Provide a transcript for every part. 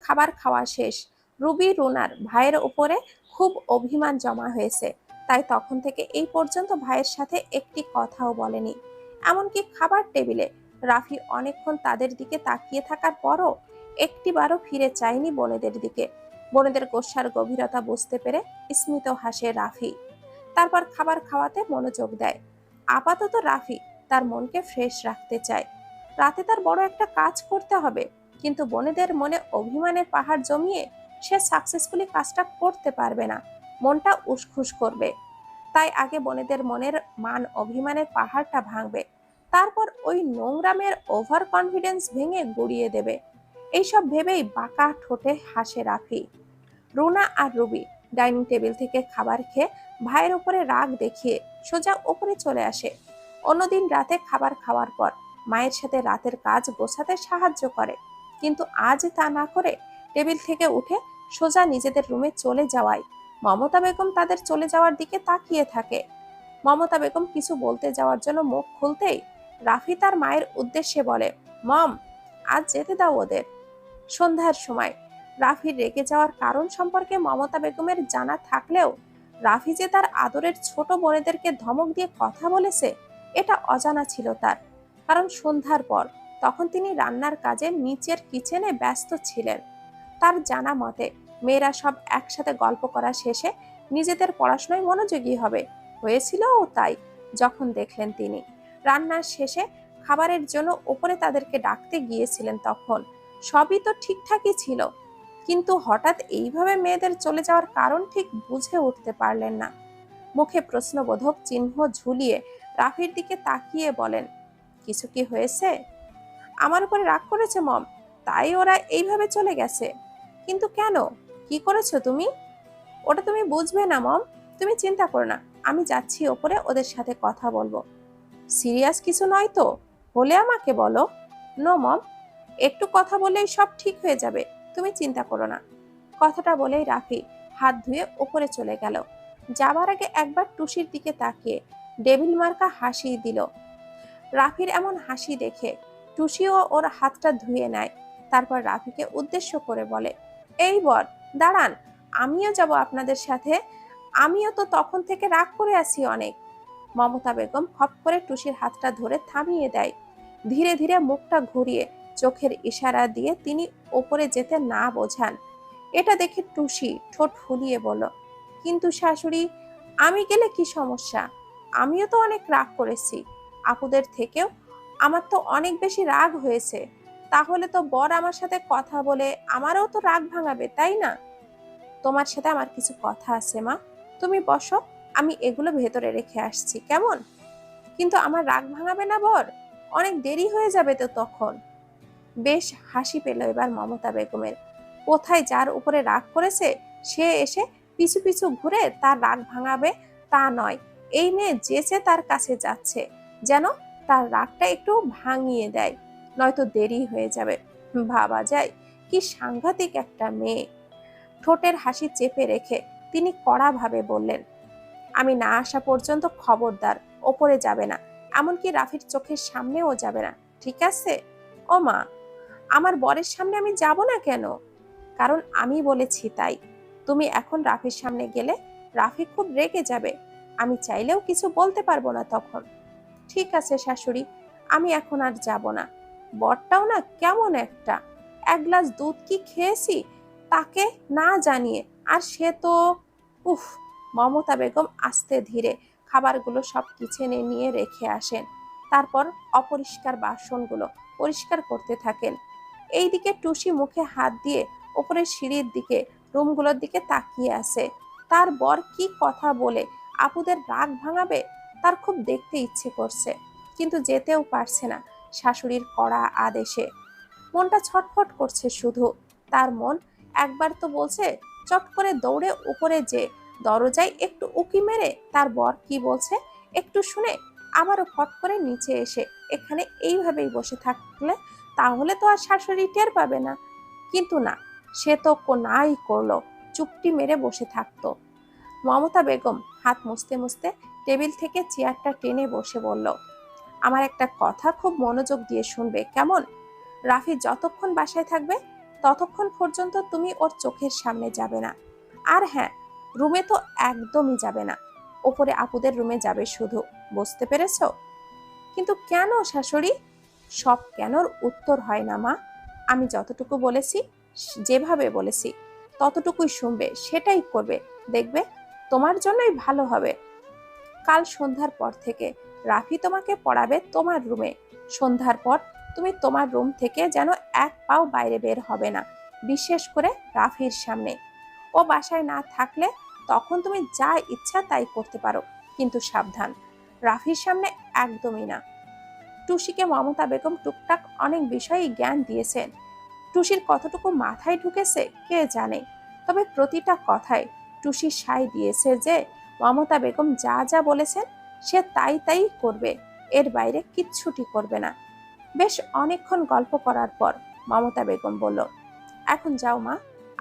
খাবার খাওয়া শেষ। রুবি রুনার ভাইয়ের উপরে খুব অভিমান জমা হয়েছে, তাই তখন থেকে এই পর্যন্ত ভাইয়ের সাথে একটি কথাও বলেনি। এমনকি খাবার টেবিলে রাফি অনেকক্ষণ তাদের দিকে তাকিয়ে থাকার পরও একটিবারও ফিরে চায়নি বোনেদের দিকে। বোনেদের গোস্সার গভীরতা বুঝতে পেরে স্মিত হাসে রাফি। তারপর খাবার খাওয়াতে মনোযোগ দেয়। আপাতত রাফি তার মনকে ফ্রেশ রাখতে চায়। রাতে তার বড় একটা কাজ করতে হবে, কিন্তু বোনেদের মনে অভিমানের পাহাড় জমিয়ে সে সাকসেসফুলি কাজটা করতে পারবে না, মনটা উসখুস করবে। তাই আগে বোনেদের মনের মান অভিমানের পাহাড়টা ভাঙবে, তারপর ওই নোংরামের ওভার কনফিডেন্স ভেঙে গুড়িয়ে দেবে। এইসব ভেবেই বাঁকা ঠোঁটে হাসে রাফি। রুনা আর রুবি ডাইনিং টেবিল থেকে খাবার খেয়ে ভাইয়ের উপরে রাগ দেখিয়ে সোজা উপরে চলে আসে। অন্যদিন রাতে খাবার খাওয়ার পর মায়ের সাথে রাতের কাজ গোছাতে সাহায্য করে, কিন্তু আজ তা না করে টেবিল থেকে উঠে সোজা নিজেদের রুমে চলে যাওয়ায় মমতা বেগম তাদের চলে যাওয়ার দিকে তাকিয়ে থাকে। মমতা বেগম কিছু বলতে যাওয়ার জন্য মুখ খুলতেই রাফি তার মায়ের উদ্দেশ্যে বলে, মম, আজ যেতে দাও ওদের। সন্ধ্যার সময় রাফির রেগে যাওয়ার কারণ সম্পর্কে মমতা বেগমের জানা থাকলেও রাফি যে তার আদরের ছোট বোনেদেরকে ধমক দিয়ে কথা বলেছে এটা অজানা ছিল তার। কারণ সন্ধ্যার পর তখন তিনি রান্নার কাজে নিচের কিচেনে ব্যস্ত ছিলেন। তার জানা মতে মেয়েরা সব একসাথে গল্প করা শেষে নিজেদের পড়াশোনায় মনোযোগী হবে, হয়েছিল ও তাই। যখন দেখলেন তিনি রান্নার শেষে খাবারের জন্য উপরে তাদেরকে ডাকতে গিয়েছিলেন, তখন সবই তো ঠিকঠাকই ছিল, কিন্তু হঠাৎ এইভাবে মেয়েদের চলে যাওয়ার কারণ ঠিক বুঝে উঠতে পারলেন না। মুখে প্রশ্নবোধক চিহ্ন ঝুলিয়ে রাফির দিকে তাকিয়ে বলেন, কিছু কি হয়েছে? আমার উপরে রাগ করেছে মম, তাই ওরা এইভাবে চলে গেছে। কিন্তু কেন? কি করেছো তুমি? ওটা তুমি বুঝবে না মম, তুমি চিন্তা করো না, আমি যাচ্ছি ওপরে ওদের সাথে কথা বলবো। সিরিয়াস কিছু নয় তো? হলে আমাকে বলো। নো মম, একটু কথা বললেই সব ঠিক হয়ে যাবে, তুমি চিন্তা করো না। কথাটা বলেই রাফি হাত ধুয়ে উপরে চলে গেল। যাবার আগে একবার টুসির দিকে তাকিয়ে ডেভিল মার্কা হাসি দিল। রাফির এমন হাসি দেখে টুসিও ওর হাতটা ধুয়ে নেয়। তারপর রাফিকে উদ্দেশ্য করে বলে, এই বর, দাঁড়ান, আমিও যাব আপনাদের সাথে। আমিও তো তখন থেকে রাগ করে আছি অনেক। মমতা বেগম খপ করে টুসির হাতটা ধরে থামিয়ে দেয়। ধীরে ধীরে মুখটা ঘুরিয়ে চোখের ইশারা দিয়ে তিনি ওপরে যেতে না বোঝান। এটা দেখে টুসি ঠোঁট ফুলিয়ে বলল, কিন্তু শাশুড়ি, আমি গেলে কি সমস্যা? আমিও তো অনেক রাগ করেছি, আপুদের থেকেও আমার তো অনেক বেশি রাগ হয়েছে। তাহলে তো বর আমার সাথে কথা বলে আমারও তো রাগ ভাঙাবে, তাই না? তোমার সাথে আমার কিছু কথা আছে মা, তুমি বসো, আমি এগুলো ভেতরে রেখে আসছি, কেমন? কিন্তু আমার রাগ ভাঙাবে না বর? অনেক দেরি হয়ে যাবে তো তখন। বেশ হাসি পেল এবার মমতা বেগমের। কোথায় যার উপরে রাগ করেছে সে এসে পিছু পিছু ঘুরে তার রাগ ভাঙাবে তা নয়, এই মেয়ে যেচে তার কাছে যাচ্ছে যেন তার রাগটা একটু ভাঙিয়ে দেয়, নয়তো দেরি হয়ে যাবে। ভাবা যায় কি সাংঘাতিক একটা মেয়ে। ঠোঁটের হাসি চেপে রেখে তিনি কড়াভাবে বললেন, আমি না আসা পর্যন্ত খবরদার ওপরে যাবে না, এমনকি রাফির চোখের সামনেও যাবে না, ঠিক আছে? ও মা, আমার বরের সামনে আমি যাব না কেন? কারণ আমি বলেছি তাই। তুমি এখন রাফির সামনে গেলে রাফি খুব রেগে যাবে, আমি চাইলেও কিছু বলতে পারবো না তখন। ঠিক আছে শাশুড়ি, আমি এখন আর যাব না। বরটাও না কেমন একটা, এক গ্লাস দুধ কি খেয়েছি তাকে না জানিয়ে, আর সে তো উফ। মমতা বেগম আস্তে ধীরে খাবারগুলো সব কিচেনে নিয়ে রেখে আসেন। তারপর অপরিষ্কার বাসনগুলো পরিষ্কার করতে থাকেন। এইদিকে টুসি মুখে হাত দিয়ে ওপরের সিঁড়ির দিকে রুমগুলোর দিকে তাকিয়ে আছে। তার বর কি কথা বলে আপুদের রাগ ভাঙাবে তার খুব দেখতে ইচ্ছে করছে, কিন্তু যেতেও পারছে না শাশুড়ির কড়া আদেশে। মনটা ছটফট করছে শুধু। তার মন একবার তো বলছে চট করে দৌড়ে উপরে যে দরজায় একটু উকি মেরে তার বর কি বলছে একটু শুনে আবারও ফট করে নিচে এসে এখানে এইভাবেই বসে থাকলে তাহলে তো আর শাশুড়ি টের পাবে না। কিন্তু না, সে তো নাই করলো, চুপটি মেরে বসে থাকতো। মমতা বেগম হাত মুছতে মুছতে টেবিল থেকে চেয়ারটা টেনে বসে বলল, আমার একটা কথা খুব মনোযোগ দিয়ে শুনবে, কেমন? রাফি যতক্ষণ বাসায় থাকবে ততক্ষণ পর্যন্ত তুমি ওর চোখের সামনে যাবে না। আর হ্যাঁ, রুমে তো একদমই যাবে না, ওপরে আপুদের রুমে যাবে শুধু। বুঝতে পেরেছো? কিন্তু কেন শাশুড়ি? সব কেনর উত্তর হয় না মা। আমি যতটুকু বলেছি, যেভাবে বলেছি ততটুকুই শুনবে, সেটাই করবে। দেখবে তোমার জন্যই ভালো হবে। কাল সন্ধ্যার পর থেকে রাফি তোমাকে পড়াবে তোমার রুমে। সন্ধ্যার পর তুমি তোমার রুম থেকে যেন এক পাও বাইরে বের হবে না, বিশেষ করে রাফির সামনে। ও বাসায় না থাকলে তখন তুমি যা ইচ্ছা তাই করতে পারো, কিন্তু সাবধান, রাফির সামনে একদমই না। টুসিকে মমতা বেগম টুকটাক অনেক বিষয়েই জ্ঞান দিয়েছেন। টুসির কতটুকু মাথায় ঢুকেছে কে জানে, তবে প্রতিটা কথায় টুসি সায় দিয়েছে যে মমতা বেগম যা যা বলেছেন সে তাই তাই করবে, এর বাইরে কিচ্ছুটি করবে না। বেশ অনেকক্ষণ গল্প করার পর মমতা বেগম বলল, এখন যাও মা,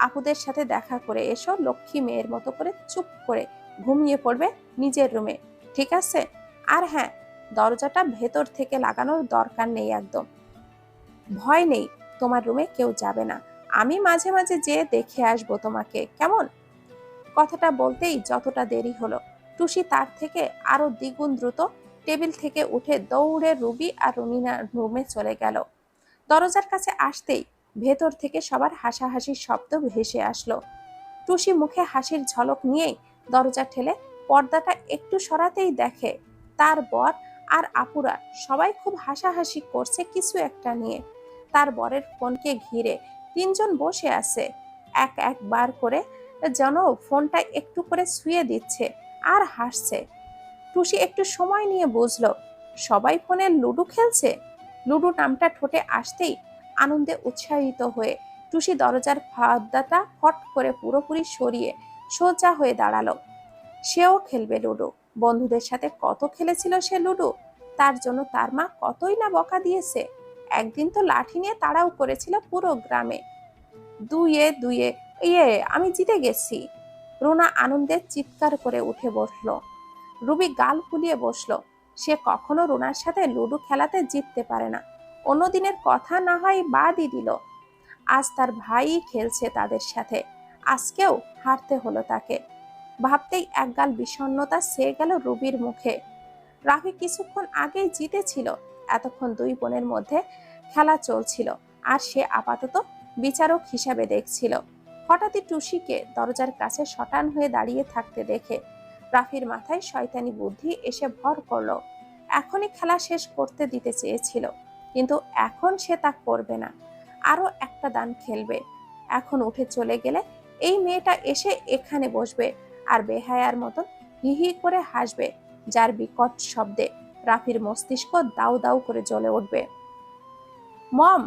আপুদের সাথে দেখা করে এসো, লক্ষ্মী মেয়ের মতো করে চুপ করে ঘুমিয়ে পড়বে নিজের রুমে, ঠিক আছে? আর হ্যাঁ, দরজাটা ভেতর থেকে লাগানোর দরকার নেই একদম। ভয় নেই, তোমার রুমে কেউ যাবে না, আমি মাঝে মাঝে যেয়ে দেখে আসবো তোমাকে, কেমন? কথাটা বলতেই যতটা দেরি হলো, টুসি তার থেকে আরো দ্বিগুণ দ্রুত টেবিল থেকে উঠে দৌড়ে রুবি আর রুমিনার রুমে চলে গেল। দরজার কাছে আসতেই ভেতর থেকে সবার হাসাহাসির শব্দ ভেসে আসলো। টুসি মুখে হাসির ঝলক নিয়েই দরজা ঠেলে পর্দাটা একটু সরাতেই দেখে তার বর আর আপুরা সবাই খুব হাসাহাসি করছে কিছু একটা নিয়ে। তার বরের ফোনকে ঘিরে তিনজন বসে আছে, এক একবার করে যেন ফোনটা একটু করে ছুঁয়ে দিচ্ছে আর হাসছে। টুসি একটু সময় নিয়ে বুঝলো সবাই ফোনে লুডো খেলছে। লুডো নামটা ঠোঁটে আসতেই আনন্দে উৎসাহিত হয়ে টুসি দরজার পর্দাটা ফট করে পুরোপুরি সরিয়ে সোজা হয়ে দাঁড়ালো। সেও খেলবে লুডো। বন্ধুদের সাথে কত খেলেছিল সে লুডো, তার জন্য তার মা কতই না বকা দিয়েছে। একদিন তো লাঠি নিয়ে তাড়াও করেছিল পুরো গ্রামে। দুইয়ে দুইয়ে, ইয়ে, আমি জিতে গেছি। রুনা আনন্দে চিৎকার করে উঠে বসলো। রুবি গাল ফুলিয়ে বসলো। সে কখনো রুনার সাথে লুডো খেলাতে জিততে পারে না। অন্যদিনের কথা না হয় বাদই দিল, আজ তার ভাই খেলছে তাদের সাথে, আজকেও হারতে হলো তাকে। ভাবতেই একগাল বিষণ্ণতা সেয়ে গেল রুবির মুখে। রাফি কিছুক্ষণ আগেই জিতেছিল, এতক্ষণ দুই বোনের মধ্যে খেলা চলছিল আর সে আপাতত বিচারক হিসাবে দেখছিল। হঠাৎই টুসিকে দরজার কাছে শটান হয়ে দাঁড়িয়ে থাকতে দেখে রাফির মাথায় শয়তানি বুদ্ধি এসে ভর করলো। এখনই খেলা শেষ করতে দিতে চেয়েছিল, কিন্তু এখন সে তা করবে না, আরো একটা দান খেলবে। এখন উঠে চলে গেলে এই মেয়েটা এসে এখানে বসবে আর বেহায়ার মতন হি হি করে হাসবে, যার বিকট শব্দে রাফির মস্তিষ্ক দাউ দাউ করে জ্বলে উঠবে। মম,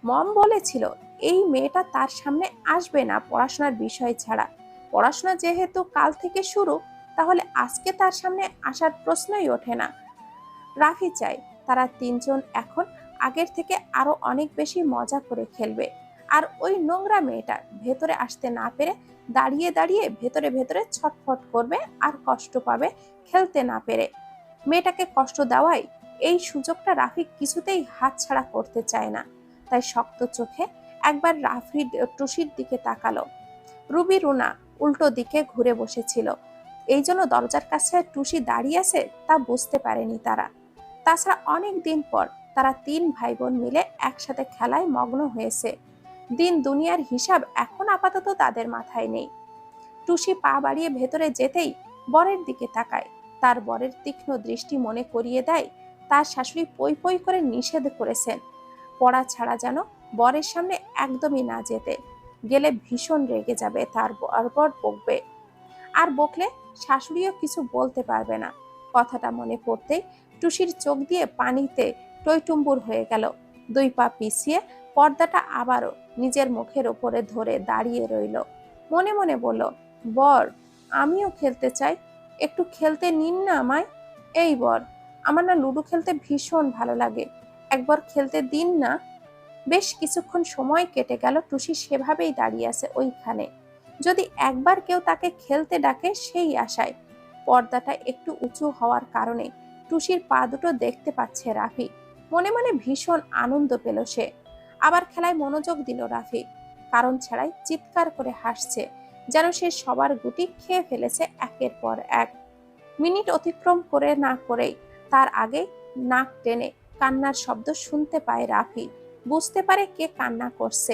মম বলেছিল এই মেয়েটা তার সামনে আসবে না পড়াশোনার বিষয় ছাড়া। পড়াশোনা যেহেতু কাল থেকে শুরু, তাহলে আজকে তার সামনে আসার প্রশ্নই ওঠে না। রাফি চায় তারা তিনজন এখন আগের থেকে আরো অনেক বেশি মজা করে খেলবে। আর ওই নোংরা মেয়েটা ভেতরে আসতে না পেরে দাঁড়িয়ে দাঁড়িয়ে ভেতরে ভেতরে ছটফট করবে আর কষ্ট পাবে খেলতে না পেরে। মেয়েটাকে কষ্ট দেওয়াই এই সুযোগটা রাফি কিছুতেই হাতছাড়া করতে চায় না। তাই শক্ত চোখে একবার রাফি টুসির দিকে তাকালো। রুবি রুনা উল্টো দিকে ঘুরে বসেছিল, এই জন্য দরজার কাছে টুসি দাঁড়িয়ে আছে তা বুঝতে পারেনি তারা। তাছাড়া অনেক দিন পর তারা তিন ভাই বোন মিলে একসাথে খেলায় মগ্ন হয়েছে। দিন দুনিয়ার হিসাব এখন আপাতত তাদের মাথায় নেই। টুসি পা বাড়িয়ে ভেতরে যেতেই বরের দিকে তাকায়। তার বরের তীক্ষ্ণ দৃষ্টি মনে করিয়ে দেয় তার শাশুড়ি পই পই করে নিষেধ করেছেন পড়া ছাড়া যেন বরের সামনে একদমই না যেতে, গেলে ভীষণ রেগে যাবে, তার বর বকবে। আর বকলে শাশুড়িও কিছু বলতে পারবে না। কথাটা মনে পড়তেই টুসির চোখ দিয়ে পানিতে টইটুম্বুর হয়ে গেল। দুই পা পিছিয়ে পর্দাটা আবারও নিজের মুখের ওপরে ধরে দাঁড়িয়ে রইল। মনে মনে বলল, বর, আমিও খেলতে চাই, একটু খেলতে নিন না আমায়। এই বর, আমার না লুডো খেলতে ভীষণ ভালো লাগে, একবার খেলতে দিন না। বেশ কিছুক্ষণ সময় কেটে গেল, টুসি সেভাবেই দাঁড়িয়ে আছে ওইখানে। যদি একবার কেউ তাকে খেলতে ডাকে সেই আশায়। পর্দাটা একটু উঁচু হওয়ার কারণে টুসির পা দুটো দেখতে পাচ্ছে রাফি। মনে মনে ভীষণ আনন্দ পেল সে। আবার খেলায় মনোযোগ দিল রাফি। কারণ ছাড়াই চিৎকার করে হাসছে, যেন সে সবার গুটি খেয়ে ফেলেছে একের পর এক। মিনিট অতিক্রম করে না করেই তার আগে নাক টেনে কান্নার শব্দ শুনতে পায় রাফি। বুঝতে পারে কে কান্না করছে।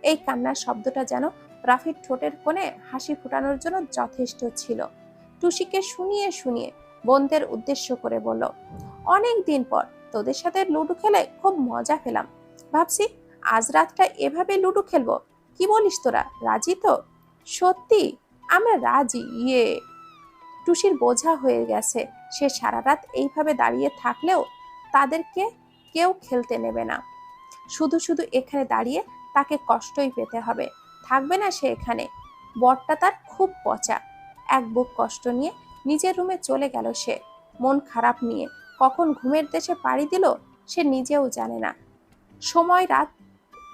এই কান্নার শব্দটা যেন রাফির ঠোঁটের কোণে হাসি ফোটানোর জন্য যথেষ্ট ছিল। টুসিকে শুনিয়ে শুনিয়ে বোনদের উদ্দেশ্য করে বলল, অনেক দিন পর তোদের সাথে লুডো খেলে খুব মজা পেলাম। ভাবছি আজ রাতটা এভাবে লুডো খেলবো। কি বলিস তোরা, রাজি তো? সত্যি? আমরা রাজি, ইয়ে। টুসির বোঝা হয়ে গেছে, সে সারা রাত এইভাবে দাঁড়িয়ে থাকলেও তাদেরকে কেউ খেলতে নেবে না। শুধু শুধু এখানে দাঁড়িয়ে তাকে কষ্টই পেতে হবে। থাকবে না সে এখানে। বরটা তার খুব পচা। এক বুক কষ্ট নিয়ে নিজের রুমে চলে গেল সে, মন খারাপ নিয়ে। কখন ঘুমের দেশে পাড়ি দিল সে নিজেও জানে না। সময় রাত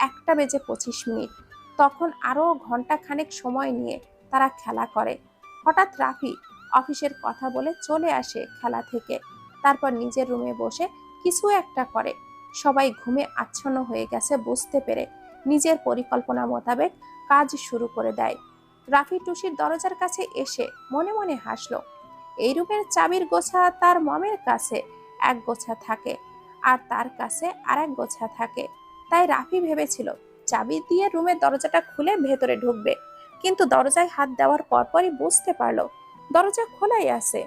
1:25। তখন আরো ঘন্টা খানেক সময় নিয়ে তারা খেলা করে। হঠাৎ রাফি অফিসের কথা বলে চলে আসে খেলা থেকে। তারপর নিজের রুমে বসে কিছু একটা করে। সবাই ঘুমে আচ্ছন্ন হয়ে গেছে বুঝতে পেরে নিজের পরিকল্পনা মোতাবেক কাজ শুরু করে দেয়। রাফি টুসির দরজার কাছে এসে মনে মনে হাসলো। এই রুমের চাবির গোছা তার মমের কাছে এক গোছা থাকে, আর তার কাছে আর এক গোছা থাকে। তাই রাফি ভেবেছিল চাবি দিয়ে রুমের দরজাটা খুলে ভেতরে ঢুকবে, কিন্তু দরজায় হাত দেওয়ার পরপরই বুঝতে পারলো দরজা খোলাই আছে।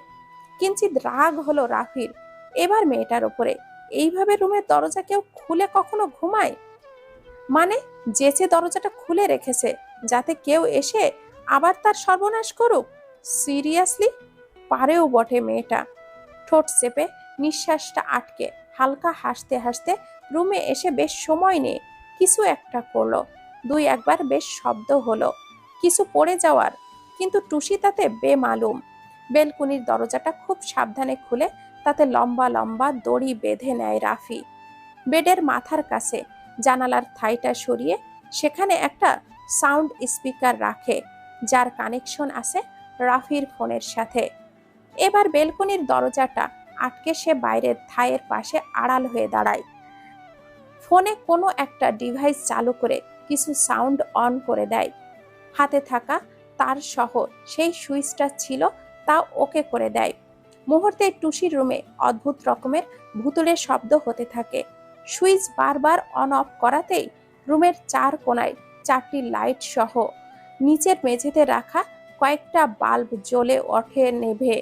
কিঞ্চিত রাগ হলো রাফির এবার মেয়েটার ওপরে। এইভাবে রুমের দরজা কেউ খুলে কখনো ঘুমায়? মানে যেচে দরজাটা খুলে রেখেছে যাতে কেউ এসে আবার তার সর্বনাশ করুক। সিরিয়াসলি? পারেও বটে মেয়েটা। ঠোঁট চেপে নিঃশ্বাসটা আটকে হালকা হাসতে হাসতে রুমে এসে বেশ সময় নিয়ে কিছু একটা করলো। দুই একবার বেশ শব্দ হলো কিছু পড়ে যাওয়ার, কিন্তু টুসি তাতে বেমালুম। বেলকুনির দরজাটা খুব সাবধানে খুলে তাতে লম্বা লম্বা দড়ি বেঁধে নেয় রাফি। বেডের মাথার কাছে জানালার থাইটা সরিয়ে সেখানে একটা সাউন্ড স্পিকার রাখে, যার কানেকশন আছে রাফির ফোনের সাথে। এবার বেলকনির দরজাটা আটকে সে বাইরের থাইয়ের পাশে আড়াল হয়ে দাঁড়ায়। ফোনে কোনো একটা ডিভাইস চালু করে কিছু সাউন্ড অন করে দেয়। হাতে থাকা তার সহ সেই সুইচটা ছিল তা ওকে করে দেয়। মুহূর্তে টুসির রুমে অদ্ভুত রকমের ভুতুড়ে শব্দ হতে থাকে। সুইচ বারবার অন অফ করাতেই রুমের চার কোণায় 4টি লাইট সহ নিচের মেঝেতে রাখা কয়েকটা বাল্ব জ্বলে ওঠে নেভে।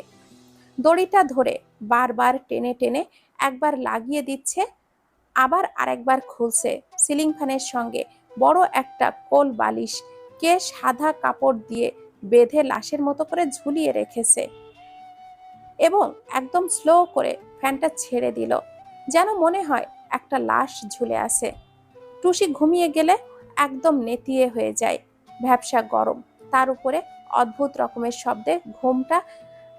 দড়িটা ধরে বারবার টেনে টেনে একবার লাগিয়ে দিচ্ছে, আবার আরেকবার খুলছে। সিলিং ফ্যানের সঙ্গে বড় একটা কোল বালিশ কে সাদা কাপড় দিয়ে বেঁধে লাশের মতো করে ঝুলিয়ে রেখেছে এবং একদম স্লো করে ফ্যানটা ছেড়ে দিল, যেন মনে হয় একটা লাশ ঝুলে আছে। টুসি ঘুমিয়ে গেলে একদম নেতিয়ে হয়ে যায়। ভ্যাপসা গরম, তার উপরে অদ্ভুত রকমের শব্দে ঘুমটা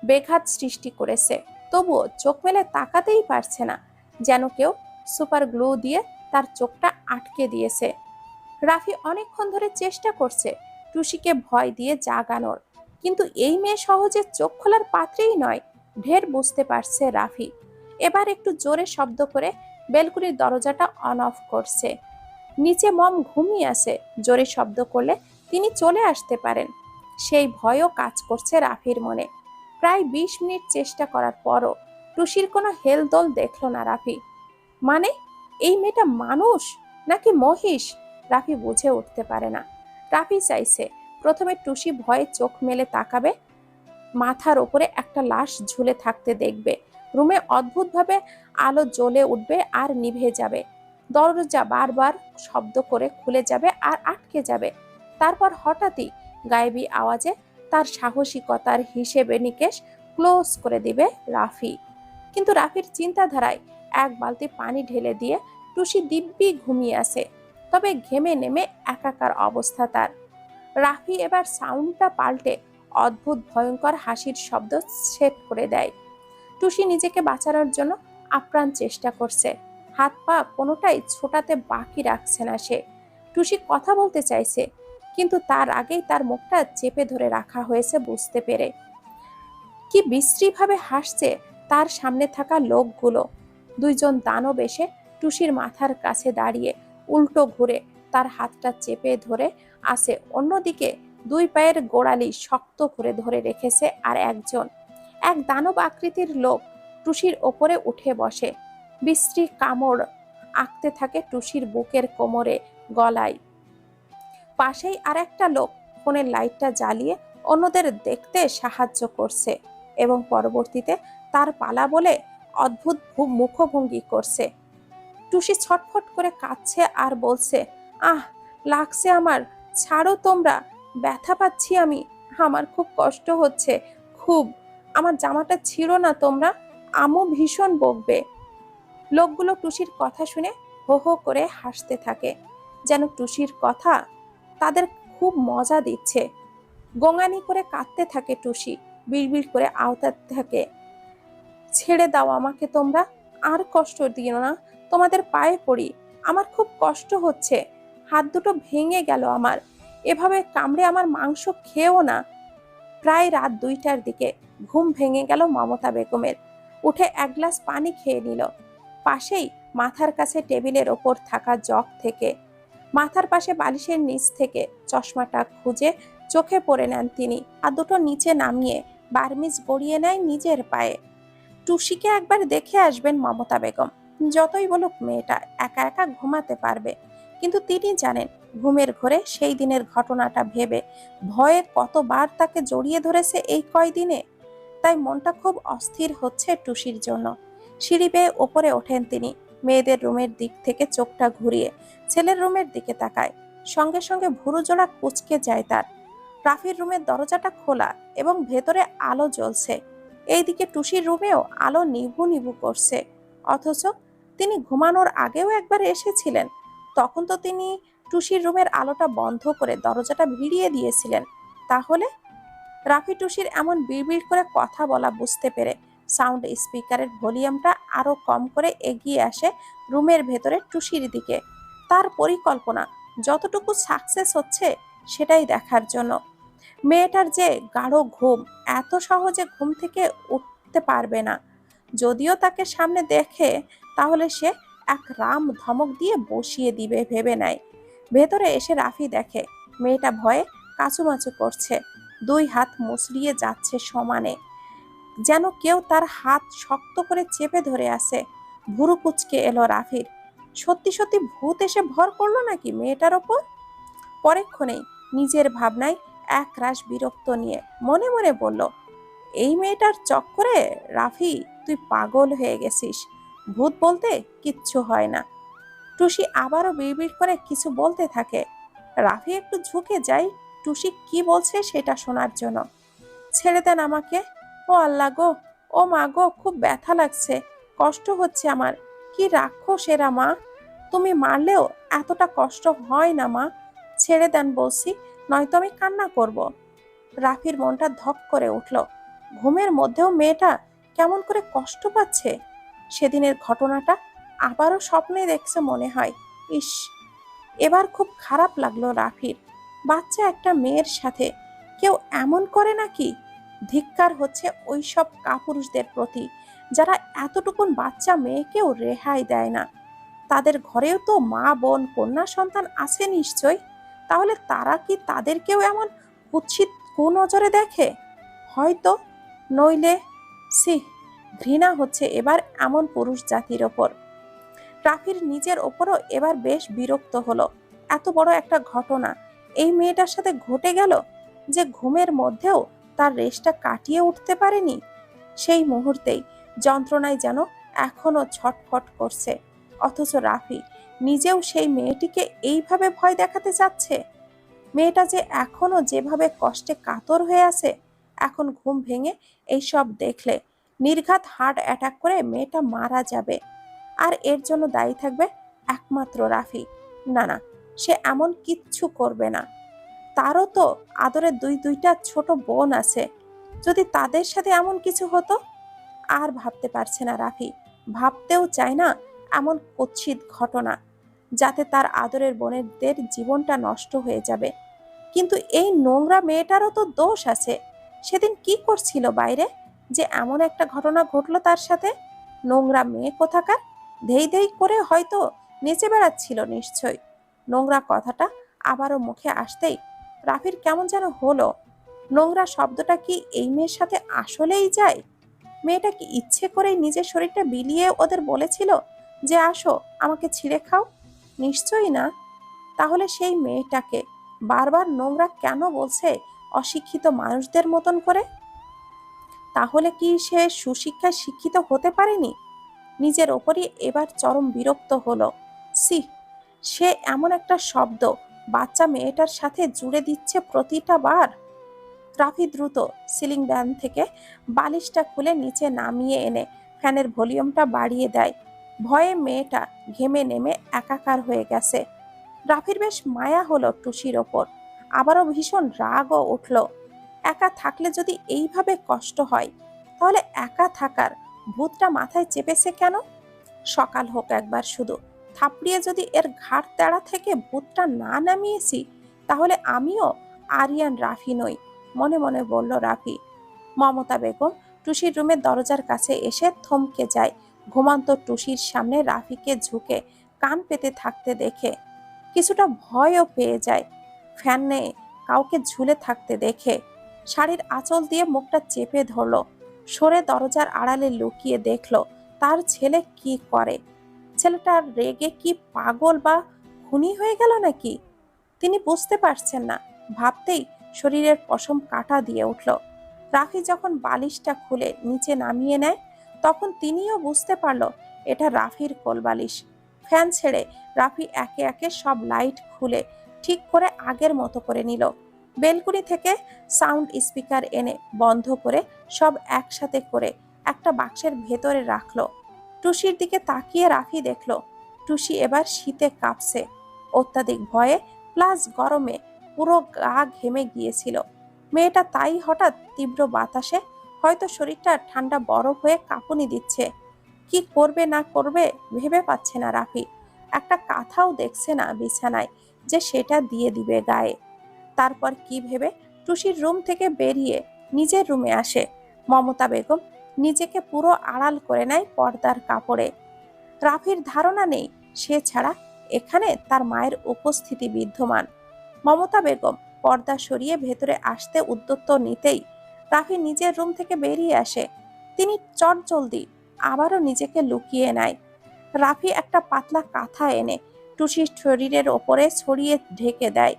বেঘাত সৃষ্টি করেছে। তবুও চোখ মেলে তাকাতেই পারছে না, যেন কেউ সুপার গ্লু দিয়ে তার চোখটা আটকে দিয়েছে। রাফি অনেকক্ষণ ধরে চেষ্টা করছে টুসিকে ভয় দিয়ে জাগানোর, কিন্তু এই মেয়ে সহজে চোখ খোলার পাত্রেই নয়, ঢের বুঝতে পারছে রাফি। এবার একটু জোরে শব্দ করে বেলকুনির দরজাটা অন অফ করছে। নিচে মম ঘুমিয়ে আছে, জোরে শব্দ করলে তিনি চলে আসতে পারেন, সেই ভয়ও কাজ করছে রাফির মনে। প্রায় 20 মিনিট চেষ্টা করার পরও টুসির কোনো হেলদোল দেখল না রাফি। মানে এই মেয়েটা মানুষ নাকি মহিষ রাফি বুঝে উঠতে পারে না। রাফি চাইছে প্রথমে টুসি ভয়ে চোখ মেলে তাকাবে, মাথার ওপরে একটা লাশ ঝুলে থাকতে দেখবে, রুমে অদ্ভুতভাবে আলো জ্বলে উঠবে আর নিভে যাবে, দরজা বারবার শব্দ করে খুলে যাবে আর আটকে যাবে। তারপর হঠাৎই গায়েবী আওয়াজে তার সাহসিকতার হিসেবে নিকেশ ক্লোজ করে দিবে রাফি। কিন্তু রাফির চিন্তাধারায় এক বালতি পানি ঢেলে দিয়ে টুসি দিব্যি ঘুমিয়ে আছে, তবে ঘেমে নেমে একাকার অবস্থা তার। রাফি এবার সাউন্ডটা পাল্টে অদ্ভুত ভয়ঙ্কর হাসির শব্দ সেট করে দেয়। টুসি নিজেকে বাঁচানোর জন্য আপ্রাণ চেষ্টা করছে, হাত পা কোনোটাই ছোটাতে বাকি রাখছে না সে। টুসি কথা বলতে চাইছে, কিন্তু তার আগেই তার মুখটা চেপে ধরে রাখা হয়েছে বুঝতে পেরে। কি বিশ্রীভাবে হাসছে তার সামনে থাকা লোকগুলো। দুইজন দানব এসে টুসির মাথার কাছে দাঁড়িয়ে উল্টো ঘুরে তার হাতটা চেপে ধরে আছে, অন্যদিকে দুই পায়ের গোড়ালি শক্ত করে ধরে রেখেছে। আর এক দানব আকৃতির লোক টুসির ওপরে উঠে বসে, বিশ্রী কামড় আঁকতে থাকে টুসির বুকের, কোমরে, গলায়। পাশেই আর একটা লোক ফোনের লাইটটা জ্বালিয়ে অন্যদের দেখতে সাহায্য করছে এবং পরবর্তীতে তার পালা বলে অদ্ভুত মুখভঙ্গি করছে। টুসি ছটফট করে কাঁদছে আর বলছে, আহ, লাগছে আমার, ছাড়ো তোমরা, ব্যথা পাচ্ছি আমি, আমার খুব কষ্ট হচ্ছে, খুব, আমার জামাটা ছিঁড়ো না তোমরা, আমু ভীষণ বকবে। লোকগুলো টুসির কথা শুনে হো হো করে হাসতে থাকে, যেন টুসির কথা তাদের খুব মজা দিচ্ছে। গোঙানি করে কাঁদতে থাকে টুসি, বিড়বিড় করে আওতাতে থাকে, ছেড়ে দাও আমাকে তোমরা, আর কষ্ট দিও না, তোমাদের পায়ে পড়ি, আমার খুব কষ্ট হচ্ছে, হাত দুটো ভেঙে গেল আমার, এভাবে কামড়ে আমার মাংস খেও না। প্রায় রাত 2টার দিকে ঘুম ভেঙে গেল মমতা বেগমের। উঠে এক গ্লাস পানি খেয়ে নিল। পাশেই মাথার কাছে টেবিলের ওপর থাকা জগ থেকে মাথার পাশে বালিশের নিচ থেকে চশমাটা খুঁজে চোখে পরে নেন তিনি। আর দুটো নিচে নামিয়ে বার্মিজ গড়িয়ে নেয় নিজের পায়ে। টুসিকে একবার দেখে আসবেন মমতা বেগম, যতই বলুক মেয়েটা একা একা ঘুমাতে পারবে, কিন্তু তিনি জানেন ঘুমের ঘোরে সেই দিনের ঘটনাটা ভেবে ভয়ে কতবার তাকে জড়িয়ে ধরেছে এই কয়দিনে। তাই মনটা খুব অস্থির হচ্ছে টুসির জন্য। সিঁড়ি বেয়ে ওপরে ওঠেন তিনি, মেয়েদের রুমের দিক থেকে চোখটা ঘুরিয়ে ছেলের রুমের দিকে তাকায়, সঙ্গে সঙ্গে ভুরু জোড়া কুঁচকে যায় তার। রাফির রুমের দরজাটা খোলা এবং ভেতরে আলো জ্বলছে, এইদিকে টুসির রুমেও আলো নিভু নিভু করছে। অথচ তিনি ঘুমানোর আগেও একবার এসেছিলেন, তখন তো তিনি টুসির রুমের আলোটা বন্ধ করে দরজাটা ভিড়িয়ে দিয়েছিলেন। তাহলে রাফি টুসির এমন বিড়বিড় করে কথা বলা বুঝতে পেরে সাউন্ড স্পিকারের ভলিউমটা আরো কম করে এগিয়ে আসে রুমের ভেতরে টুসির দিকে। তার পরিকল্পনা যতটুকু সাকসেস হচ্ছে সেটাই দেখার জন্য। মেয়েটার যে গাঢ় ঘুম, এত সহজে ঘুম থেকে উঠতে পারবে না। যদিও তাকে সামনে দেখে তাহলে সে এক রাম ধমক দিয়ে বসিয়ে দিবে ভেবে নেয়। ভেতরে এসে রাফি দেখে মেয়েটা ভয়ে কাঁচুমাচু করছে, দুই হাত মুচড়িয়ে যাচ্ছে সমানে, যেন কেউ তার হাত শক্ত করে চেপে ধরে আছে। ভুরু কুচকে এলো রাফির। সত্যি সত্যি ভূত এসে ভর করলো নাকি মেয়েটার ওপর? পরেক্ষণেই নিজের ভাবনায় এক রাশ বিরক্ত নিয়ে মনে মনে বলল, এই মেয়েটার চক্করে রাফি তুই পাগল হয়ে গেছিস, ভূত বলতে কিচ্ছু হয় না। টুসি আবারও বিড়বিড় করে কিছু বলতে থাকে। রাফি একটু ঝুঁকে যায় টুসি কি বলছে সেটা শোনার জন্য। ছেড়ে দেন আমাকে, ও আল্লাহ গো, ও মা গো, খুব ব্যথা লাগছে, কষ্ট হচ্ছে আমার, কি রাক্ষস এরা মা, তুমি মারলেও এতটা কষ্ট হয় না মা, ছেড়ে দেন বলছি, নয়তো আমি কান্না করব। রাফির মনটা ধক করে উঠল। ঘুমের মধ্যেও মেয়েটা কেমন করে কষ্ট পাচ্ছে। সেদিনের ঘটনাটা আবারও স্বপ্নে দেখছে মনে হয়। ইস, এবার খুব খারাপ লাগলো রাফির। বাচ্চা একটা মেয়ের সাথে কেউ এমন করে নাকি? ধিক্কার হচ্ছে ওই সব কাপুরুষদের প্রতি যারা এতটুকুন বাচ্চা মেয়েকেও রেহাই দেয় না। তাদের ঘরেও তো মা, বোন, কন্যা সন্তান আছে নিশ্চয়, তাহলে তারা কি তাদেরকেও এমন কুৎসিত কুনজরে দেখে? হয়তো, নইলে সি, ঘৃণা হচ্ছে এবার এমন পুরুষ জাতির ওপর। রাফির নিজের ওপরও এবার বেশ বিরক্ত হলো। এত বড় একটা ঘটনা এই মেয়েটার সাথে ঘটে গেল, যে ঘুমের মধ্যেও তার রেশটা কাটিয়ে উঠতে পারেনি। সেই মুহূর্তেই যন্ত্রণায় যেন এখনো ছটফট করছে। অথচ রাফি নিজেও সেই মেয়েটিকে এইভাবে ভয় দেখাতে চাচ্ছে। মেয়েটা যে এখনো যেভাবে কষ্টে কাতর হয়ে আছে, এখন ঘুম ভেঙে এইসব দেখলে নির্ঘাত হার্ট অ্যাটাক করে মেয়েটা মারা যাবে। আর এর জন্য দায়ী থাকবে একমাত্র রাফি। না না, সে এমন কিচ্ছু করবে না। তারও তো আদরের দুইটা ছোট বোন আছে, যদি তাদের সাথে এমন কিছু হতো। আর ভাবতে পারছে না রাফি, ভাবতেও চায় না এমন কুৎসিত ঘটনা, যাতে তার আদরের বোনেদের জীবনটা নষ্ট হয়ে যাবে। কিন্তু এই নোংরা মেয়েটারও তো দোষ আছে। সেদিন কি করছিল বাইরে, যে এমন একটা ঘটনা ঘটলো তার সাথে? নোংরা মেয়ে কোথাকার, ধেই ধেই করে হয়তো নেচে বেড়াচ্ছিল নিশ্চয়। নোংরা কথাটা আবারও মুখে আসতেই রাফির কেমন যেন হলো। নোংরা শব্দটা কি এই মেয়ের সাথে আসলেই যায়? মেয়েটা কি ইচ্ছে করেই নিজের শরীরটা বিলিয়ে ওদের বলেছিল যে আসো আমাকে ছিঁড়ে খাও? নিশ্চয়ই না। তাহলে সেই মেয়েটাকে বারবার নোংরা কেন বলছে অশিক্ষিত মানুষদের মতন করে? তাহলে কি সে সুশিক্ষায় শিক্ষিত হতে পারেনি? নিজের ওপরই এবার চরম বিরক্ত হলো। সি, সে এমন একটা শব্দ বাচ্চা মেয়েটার সাথে জুড়ে দিচ্ছে প্রতিটা বার। রাফি দ্রুত সিলিং ফ্যান থেকে বালিশটা খুলে নিচে নামিয়ে এনে ফ্যানের ভলিউমটা বাড়িয়ে দেয়। ভয়ে মেয়েটা ঘেমে নেমে একাকার হয়ে গেছে। রাফির বেশ মায়া হলো টুসির ওপর, আবারও ভীষণ রাগও উঠল। একা থাকলে যদি এইভাবে কষ্ট হয়, তাহলে একা থাকার ভূতটা মাথায় চেপেছে কেন? সকাল হোক একবার শুধু, থাপড়িয়ে যদি এর ঘাড় তেড়া থেকে ভূতটা না নামিয়েছি, তাহলে আমিও আরিয়ান রাফি নই, মনে মনে বলল রাফি। মমতা বেগম টুসির রুমের দরজার কাছে এসে থমকে যায় ঘুমন্ত টুসির সামনে রাফিকে ঝুঁকে কান পেতে থাকতে দেখে। কিছুটা ভয়ও পেয়ে যায় ফ্যানে কাউকে ঝুলে থাকতে দেখে। শাড়ির আঁচল দিয়ে মুখটা চেপে ধরল, সরে দরজার আড়ালে লুকিয়ে দেখল তার ছেলে কি করে। ছেলেটা রেগে কি পাগল বা খুনি হয়ে গেল নাকি? তিনি বুঝতে পারছেন না। ভাবতেই শরীরের পশম কাটা দিয়ে উঠল। রাফি যখন বালিশটা খুলে নিচে নামিয়ে নেয়, তখন তিনিও বুঝতে পারল এটা রাফির কোলবালিশ। ফ্যান ছেড়ে রাফি একে একে সব লাইট খুলে ঠিক করে আগের মতো করে নিল। বেলকুনি থেকে সাউন্ড স্পিকার এনে বন্ধ করে সব একসাথে করে একটা বাক্সের ভেতরে রাখলো। টুসির দিকে তাকিয়ে রাফি দেখল টুসি এবার শীতে কাঁপছে। অত্যাধিক ভয়ে প্লাস গরমে পুরো গা ঘেমে গিয়েছিল। মেয়েটা তাই হঠাৎ তীব্র বাতাসে হয়তো শরীরটা ঠান্ডা বরফ হয়ে কাঁপুনি দিচ্ছে। কি করবে না করবে ভেবে পাচ্ছে না রাফি। একটা কাঁথাও দেখছে না বিছানায় যে সেটা দিয়ে দিবে গায়ে। তারপর কি ভেবে টুসির রুম থেকে বেরিয়ে নিজের রুমে আসে। মমতা বেগম নিজেকে পুরো আড়াল করে নেয় পর্দার কাপড়ে। রাফির ধারণা নেই সে ছাড়া এখানে তার মায়ের উপস্থিতি বিদ্যমান। মমতা বেগম পর্দা সরিয়ে ভেতরে আসতে উদ্যত নিতেই রাফি নিজের রুম থেকে বেরিয়ে আসে। তিনি চটজলদি আবারও নিজেকে লুকিয়ে নেয়। রাফি একটা পাতলা কাঁথা এনে টুসির শরীরের ওপরে ছড়িয়ে ঢেকে দেয়।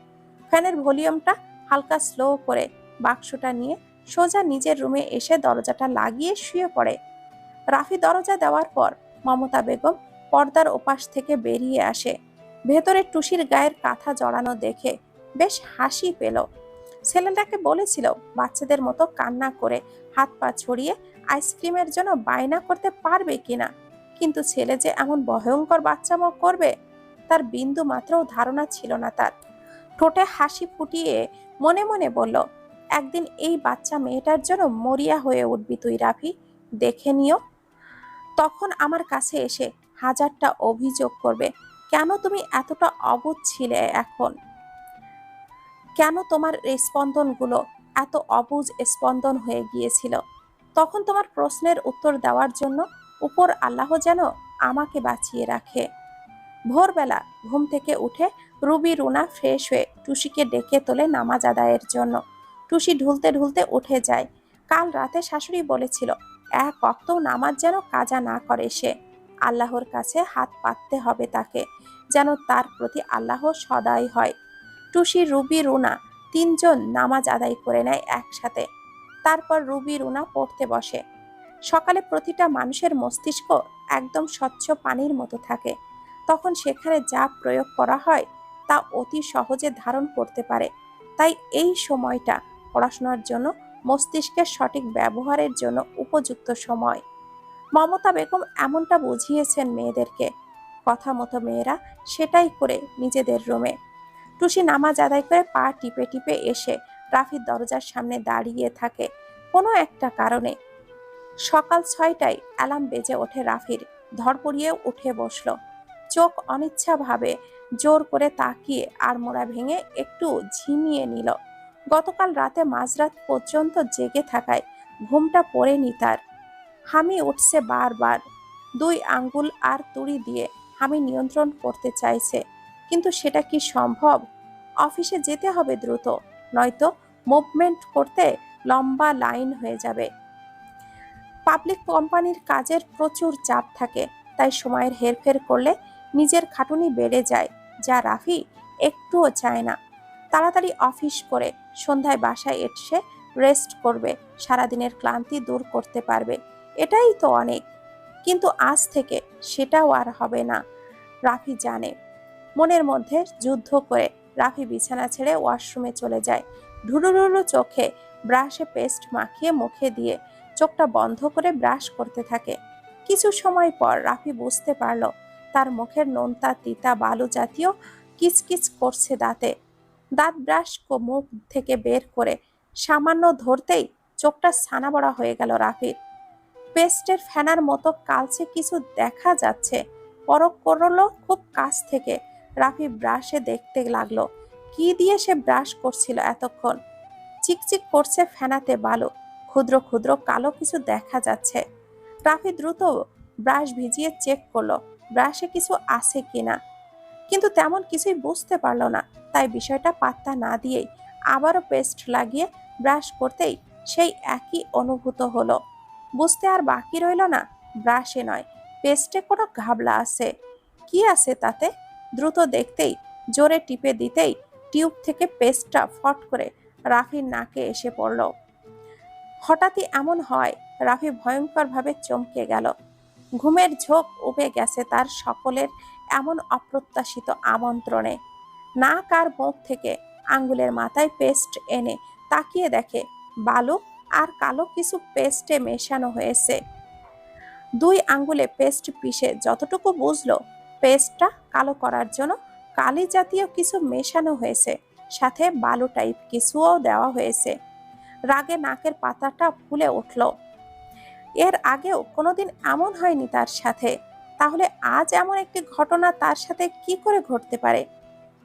ফ্যানের ভলিউমটা হালকা স্লো করে বাক্সটা নিয়ে সোজা নিজের রুমে এসে দরজাটা লাগিয়ে শুয়ে পড়ে। রাফি দরজা দেওয়ার পর মমতা বেগম পর্দার ওপাশ থেকে বেরিয়ে আসে। ভেতরে টুসির গায়ের কাঁথা জড়ানো দেখে বেশ হাসি পেল। ছেলেটাকে বলেছিল বাচ্চাদের মতো কান্না করে হাত পা ছড়িয়ে আইসক্রিমের জন্য বায়না করতে পারবে কিনা, কিন্তু ছেলে যে এমন ভয়ঙ্কর বাচ্চামো করবে তার বিন্দু মাত্রও ধারণা ছিল না তার। ঠোঁটে হাসি ফুটিয়ে মনে মনে বলল, একদিন এই বাচ্চা মেয়েটার জন্য মরিয়া হয়ে উঠবি তুই রাফি, দেখে নিও। তখন আমার কাছে এসে হাজারটা অভিযোগ করবে, কেন তুমি এতটা অবুঝ ছিলে, এখন কেন তোমার স্পন্দনগুলো এত অবুঝ স্পন্দন হয়ে গিয়েছিল। তখন তোমার প্রশ্নের উত্তর দেওয়ার জন্য উপর আল্লাহ যেন আমাকে বাঁচিয়ে রাখে। ভোরবেলা ঘুম থেকে উঠে রুবি রুনা ফ্রেশ হয়ে টুসিকে ডেকে তোলে নামাজ আদায়ের জন্য। টুসি ঢুলতে ঢুলতে উঠে যায়। কাল রাতে শাশুড়ি বলেছিল এক ওয়াক্ত নামাজ যেন কাজা না করে সে। আল্লাহর কাছে হাত পাততে হবে তাকে, যেন তার প্রতি আল্লাহ সদয় হয়। টুসি রুবি রুনা তিনজন নামাজ আদায় করে নেয় একসাথে। তারপর রুবি রুনা পড়তে বসে। সকালে প্রতিটা মানুষের মস্তিষ্ক একদম স্বচ্ছ পানির মতো থাকে, তখন সেখানে যা প্রয়োগ করা হয় তা অতি সহজে ধারণ করতে পারে। তাই এই সময়টা পড়াশোনার জন্য, মস্তিষ্কের সঠিক ব্যবহারের জন্য উপযুক্ত সময়। মমতা বেগম এমনটা বুঝিয়েছেন মেয়েদেরকে। কথা মতো মেয়েরা সেটাই করে নিজেদের রুমে। টুসি নামাজ আদায় করে পা টিপে টিপে এসে রাফির দরজার সামনে দাঁড়িয়ে থাকে কোনো একটা কারণে। সকাল 6টায় অ্যালার্ম বেজে ওঠে রাফির। ধড়পড়িয়ে উঠে বসল। চোখ অনিচ্ছাভাবে জোর করে তাকিয়ে আড়মোড়া ভেঙে একটু ঝিমিয়ে নিল। গতকাল রাতে মাঝরাত পর্যন্ত জেগে থাকায় ঘুমটা পড়েনি তার। হামি উঠছে বারবার। দুই আঙ্গুল আর তুড়ি দিয়ে আমি নিয়ন্ত্রণ করতে চাইছে, কিন্তু সেটা কি সম্ভব? অফিসে যেতে হবে দ্রুত, নয়তো মুভমেন্ট করতে লম্বা লাইন হয়ে যাবে। পাবলিক কোম্পানির কাজের প্রচুর চাপ থাকে, তাই সময়ের হেরফের করলে নিজের খাটুনি বেড়ে যায়, যা রাফি একটুও চায় না। তাড়াতাড়ি অফিস করে সন্ধ্যায় বাসায় এসে রেস্ট করবে, সারাদিনের ক্লান্তি দূর করতে পারবে, এটাই তো অনেক। কিন্তু আজ থেকে সেটাও আর হবে না, রাফি জানে। মনের মধ্যে যুদ্ধ করে রাফি বিছানা ছেড়ে ওয়াশরুমে চলে যায়। ঢুলুঢুলু চোখে ব্রাশে পেস্ট মাখিয়ে মুখে দিয়ে চোখটা বন্ধ করে ব্রাশ করতে থাকে। কিছু সময় পর রাফি বুঝতে পারল তার মুখের নোনতা তিতা বালু জাতীয় কিচকিচ করছে দাঁতে। দাঁত ব্রাশ মুখ থেকে বের করে সামান্য ধরতেই চোখটা ছানাবড়া হয়ে গেল রাফির। পেস্টের ফেনার মতো কালচে কিছু দেখা যাচ্ছে। পরখ করলো খুব কাছ থেকে। রাফি ব্রাশে দেখতে লাগলো কি দিয়ে সে ব্রাশ করছিল এতক্ষণ। চিকচিক করছে ফেনাতে বালু, ক্ষুদ্র ক্ষুদ্র কালো কিছু দেখা যাচ্ছে। রাফি দ্রুত ব্রাশ ভিজিয়ে চেক করলো ব্রাশে কিছু আছে কিনা, কিন্তু তেমন কিছুই বুঝতে পারলো না। তাই বিষয়টা পাত্তা না দিয়েই আবারও পেস্ট লাগিয়ে ব্রাশ করতেই সেই একই অনুভূত হলো। বুঝতে আর বাকি রইল না ব্রাশে নয়, পেস্টে কোনো ঘাবলা আছে। কি আছে তাতে? দ্রুত দেখতেই জোরে টিপে দিতেই টিউব থেকে পেস্টটা ফট করে রাফির নাকে এসে পড়ল। হঠাৎই এমন হয়, রাফি ভয়ঙ্করভাবে চমকে গেল। ঘুমের ঝোঁক উবে গেছে তার সকলের এমন অপ্রত্যাশিত আমন্ত্রণে। নাক আর মুখ থেকে আঙ্গুলের মাথায় পেস্ট এনে তাকিয়ে দেখে বালু আর কালো কিছু পেস্টে মেশানো হয়েছে। দুই আঙ্গুলে পেস্ট পিষে যতটুকু বুঝলো, পেস্টটা কালো করার জন্য কালি জাতীয় কিছু মেশানো হয়েছে, সাথে বালু টাইপ কিছুও দেওয়া হয়েছে। রাগে নাকের পাতাটা ফুলে উঠল। এর আগেও কোনোদিন এমন হয়নি তার সাথে, তাহলে আজ এমন একটি ঘটনা তার সাথে কি করে ঘটতে পারে?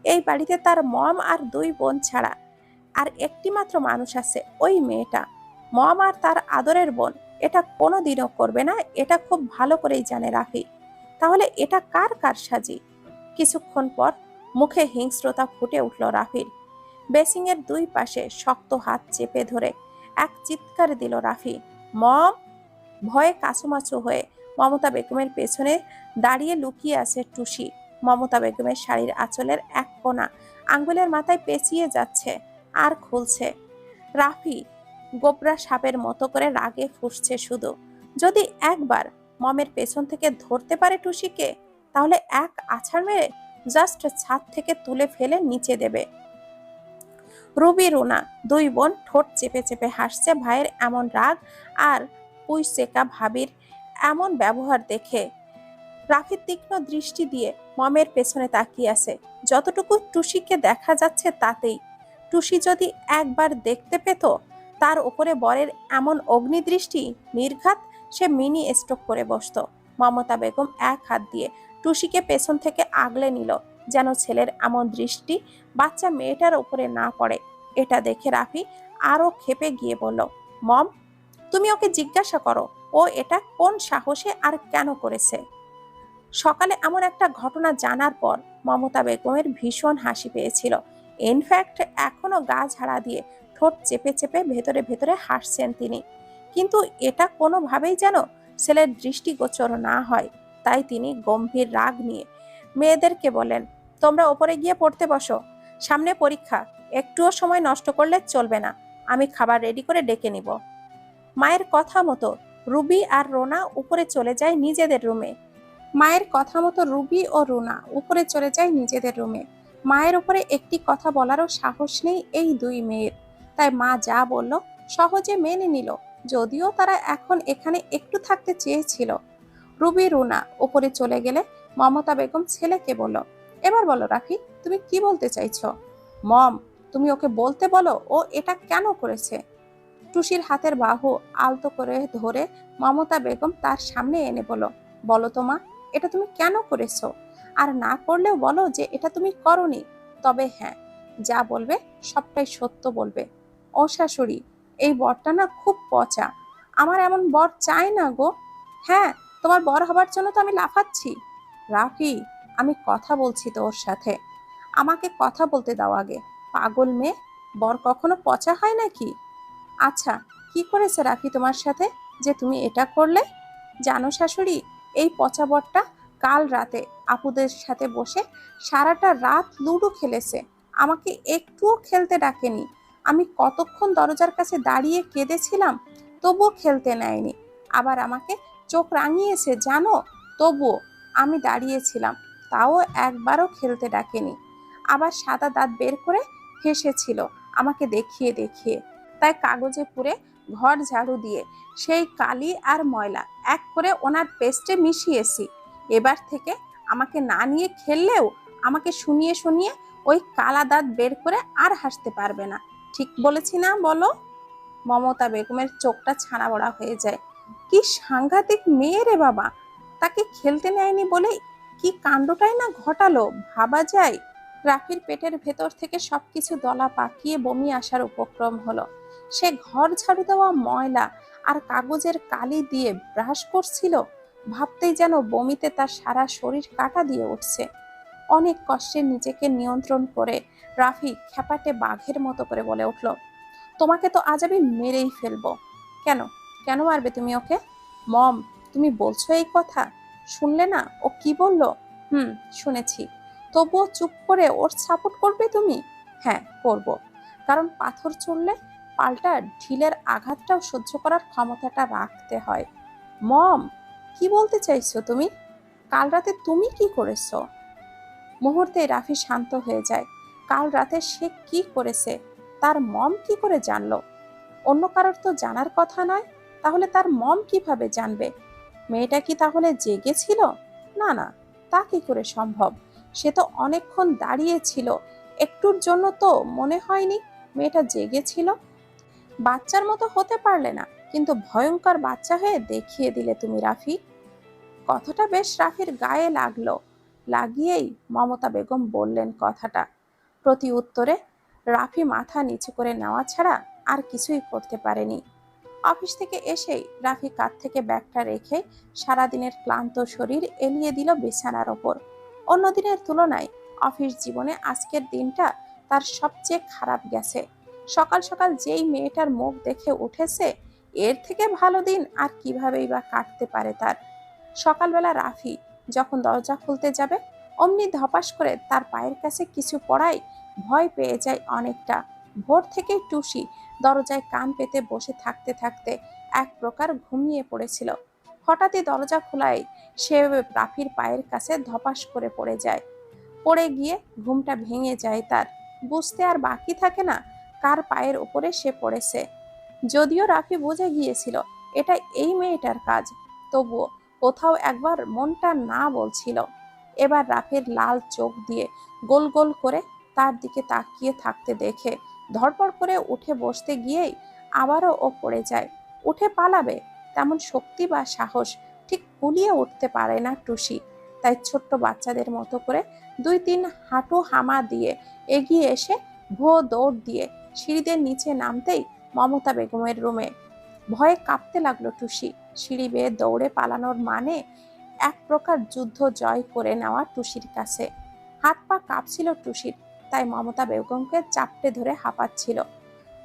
এই বাড়িতে তার মম আর দুই বোন ছাড়া আর একটি মাত্র মানুষ আছে, ওই মেয়েটা। মম আর তার আদরের বোন এটা কোনোদিনও করবে না, এটা খুব ভালো করেই জানে রাফি। তাহলে এটা কার কার সাজি? কিছুক্ষণ পর মুখে হিংস্রতা ফুটে উঠল রাফির। বেসিংয়ের দুই পাশে শক্ত হাত চেপে ধরে এক চিৎকার দিল রাফি, মম! ভয়ে কাঁচুমাচু হয়ে মমতা বেগমের পেছনে দাঁড়িয়ে লুকিয়ে আছে টুসি। মমতা বেগমের শাড়ির আঁচলের এক কোণা আঙ্গুলের মাথায় পেঁচিয়ে যাচ্ছে আর খুলছে। রাফি গোবরা সাপের মতো করে রাগে ফুঁসছে শুধু। যদি একবার মমের পেছন থেকে ধরতে পারে টুসিকে, তাহলে এক আছাড় মেরে জাস্ট ছাদ থেকে তুলে ফেলে নিচে দেবে। রুবি রুনা দুই বোন ঠোঁট চেপে চেপে হাসছে ভাইয়ের এমন রাগ আর পুইসেকা ভাবির এমন ব্যবহার দেখে। রাফি তীক্ষ্ণ দৃষ্টি দিয়ে মমের পেছনে তাকিয়ে আছে। যতটুকু টুসিকে দেখা যাচ্ছে তাতেই। টুসি যদি একবার দেখতে পেত তার উপরে বরের এমন অগ্নিদৃষ্টি, নির্ঘাত সে মিনি স্ট্রোক করে বসত। মমতা বেগম এক হাত দিয়ে টুসিকে পেছন থেকে আগলে নিল, যেন ছেলের এমন দৃষ্টি বাচ্চা মেয়েটার উপরে না পড়ে। এটা দেখে রাফি আরো ক্ষেপে গিয়ে বলল, মম, তুমি ওকে জিজ্ঞাসা করো ও এটা কোন সাহসে আর কেন করেছে। সকালে এমন একটা ঘটনা জানার পর মমতা বেগমের ভীষণ হাসি পেয়েছিল। ইনফ্যাক্ট এখনো গা ঝাড়া দিয়ে ঠোঁট চেপে চেপে ভেতরে ভেতরে হাসছেন তিনি। কিন্তু এটা কোনোভাবেই যেন ছেলের দৃষ্টিগোচর না হয়, তাই তিনি গম্ভীর রাগ নিয়ে মেয়েদেরকে বলেন, তোমরা ওপরে গিয়ে পড়তে বসো, সামনে পরীক্ষা, একটুও সময় নষ্ট করলে চলবে না। আমি খাবার রেডি করে ডেকে নিব। মায়ের কথা মতো রুবি আর রোনা উপরে চলে যায় নিজেদের রুমে। মায়ের কথা মতো রুবি ও রুনা উপরে চলে যায় নিজেদের রুমে। মায়ের উপরে একটি কথা বলারও সাহস নেই এই দুই মেয়ের, তাই মা যা বলল সহজে মেনে নিল, যদিও তারা এখন এখানে একটু থাকতে চেয়েছিল। রুবি রুনা উপরে চলে গেলে মমতা বেগম ছেলেকে বলল, এবার বলো রাফি, তুমি কি বলতে চাইছো? মম, তুমি ওকে বলতে বলো ও এটা কেন করেছে। টুসির হাতের বাহু আলতো করে ধরে মমতা বেগম তার সামনে এনে বলো, বলো তো মা, এটা তুমি কেন করেছো? আর না করলেও বলো যে এটা তুমি করনি। তবে হ্যাঁ, যা বলবে সবটাই সত্য বলবে। ও শাশুড়ি, এই বরটা না খুব পচা, আমার এমন বর চাই না গো। হ্যাঁ, তোমার বর হবার জন্য তো আমি লাফাচ্ছি। রাফি, আমি কথা বলছি তোর সাথে, আমাকে কথা বলতে দাও আগে। পাগল মেয়ে, বর কখনো পচা হয় নাকি? আচ্ছা, কি করেছে রাফি তোমার সাথে যে তুমি এটা করলে? জানো শাশুড়ি, এই পচা বরটা কাল রাতে আপুদের সাথে বসে সারাটা রাত লুডো খেলেছে, আমাকে একটুও খেলতে ডাকেনি। আমি কতক্ষণ দরজার কাছে দাঁড়িয়ে কেঁদেছিলাম, তবুও খেলতে নেয়নি। আবার আমাকে চোখ রাঙিয়েছে জানো, তবুও আমি দাঁড়িয়েছিলাম, তাও একবারও খেলতে ডাকেনি। আবার সাদা দাঁত বের করে হেসেছিল আমাকে দেখিয়ে দেখিয়ে। তাই কাগজে পুরে ঘর ঝাড়ু দিয়ে সেই কালি আর ময়লা এক করে ওনার পেস্টে মিশিয়েছি। এবার থেকে আমাকে না নিয়ে খেললেও আমাকে শুনিয়ে শুনিয়ে ওই কালা দাঁত বের করে আর হাসতে পারবে না। ঠিক বলেছি না বলো? মমতা বেগমের চোখটা ছানা বড়া হয়ে যায়। কি সাংঘাতিক মেয়ে রে বাবা! তাকে খেলতে নেয়নি বলে কি কাণ্ডটাই না ঘটালো, ভাবা যায়। রাফির পেটের ভেতর থেকে সবকিছু দলা পাকিয়ে বমি আসার উপক্রম হলো। সে ঘর ঝাড়ু দেওয়া ময়লা আর কাগজের কালি দিয়ে ব্রাশ করছিল, ভাবতেই যেন বমিতে তার সারা শরীর কাটা দিয়ে উঠছে। অনেক কষ্টে নিজেকে নিয়ন্ত্রণ করে রাফি খ্যাপাটে বাঘের মতো করে বলে উঠল, তোমাকে তো আজ আমি মেরেই ফেলবো। কেন? কেন মারবে তুমি ওকে? মম, তুমি বলছো এই কথা? শুনলে না ও কি বলল? হুম, শুনেছি। তবুও চুপ করে ওর সাপোর্ট করবে তুমি? হ্যাঁ, করব। কারণ পাথর চললে পাল্টা ঢিলের আঘাতটাও সহ্য করার ক্ষমতাটা রাখতে হয়। মম, কি বলতে চাইছো তুমি? কাল রাতে তুমি কি করেছো? মুহূর্তে রাফি শান্ত হয়ে যায়। কাল রাতে সে কি করেছে তার মম কি করে জানলো? অন্য কারোর তো জানার কথা নয়, তাহলে তার মম কিভাবে জানবে? মেয়েটা কি তাহলে জেগেছিল? না না, তা কি করে সম্ভব? সে তো অনেকক্ষণ দাঁড়িয়ে ছিল, একটুর জন্য তো মনে হয়নি মেয়েটা জেগেছিল। বাচ্চার মতো হতে পারলে না, কিন্তু ভয়ঙ্কর বাচ্চা হয়ে দেখিয়ে দিলে তুমি রাফি। কথাটা বেশ রাফির গায়ে লাগলো। লাগিয়েই মমতা বেগম বললেন কথাটা। প্রতি উত্তরে রাফি মাথা নিচু করে নেওয়া ছাড়া আর কিছুই করতে পারেনি। অফিস থেকে এসেই রাফি কাঁধ থেকে ব্যাগটা রেখে সারাদিনের ক্লান্ত শরীর এলিয়ে দিল বিছানার ওপর। অন্য দিনের তুলনায় অফিস জীবনে আজকের দিনটা তার সবচেয়ে খারাপ গেছে। সকাল সকাল যেই মেয়েটার মুখ দেখে উঠেছে, এর থেকে ভালো দিন আর কিভাবেই বা কাটতে পারে তার। সকালবেলা রাফি যখন দরজা খুলতে যাবে, অমনি ধপাস করে তার পায়ের কাছে কিছু পড়ায় ভয় পেয়ে যায় অনেকটা। ভোর থেকেই টুসি দরজায় কান পেতে বসে থাকতে থাকতে এক প্রকার ঘুমিয়ে পড়েছিল। হঠাৎই দরজা খোলায় সে রাফির পায়ের কাছে ধপাস করে পড়ে যায়। পড়ে গিয়ে ঘুমটা ভেঙে যায় তার। বুঝতে আর বাকি থাকে না কার পায়ের উপরে সে পড়েছে। যদিও রাফি বুঝে গিয়েছিল এটা এই মেয়েটার কাজ, তবুও কোথাও একবার মনটা না বলছিল। এবার রাফির লাল চোখ দিয়ে গোল গোল করে তার দিকে তাকিয়ে থাকতে দেখে ধড়পড় করে উঠে বসতে গিয়েই আবারও ও পড়ে যায়। উঠে পালাবে তেমন শক্তি বা সাহস ঠিক কুলিয়ে উঠতে পারে না টুসি। তাই ছোট্ট বাচ্চাদের মতো করে দুই তিন হাঁটু হামা দিয়ে এগিয়ে এসে ভো দৌড় দিয়ে সিঁড়িদের নিচে নামতেই মমতা বেগমের রুমে। ভয়ে কাঁপতে লাগলো টুসি। সিঁড়ি বেয়ে দৌড়ে পালানোর মানে এক প্রকার যুদ্ধ জয় করে নেওয়া টুসির কাছে। হাত পা কাঁপছিল টুসির, তাই মমতা বেগমকে চাপটে ধরে হাঁপাচ্ছিল।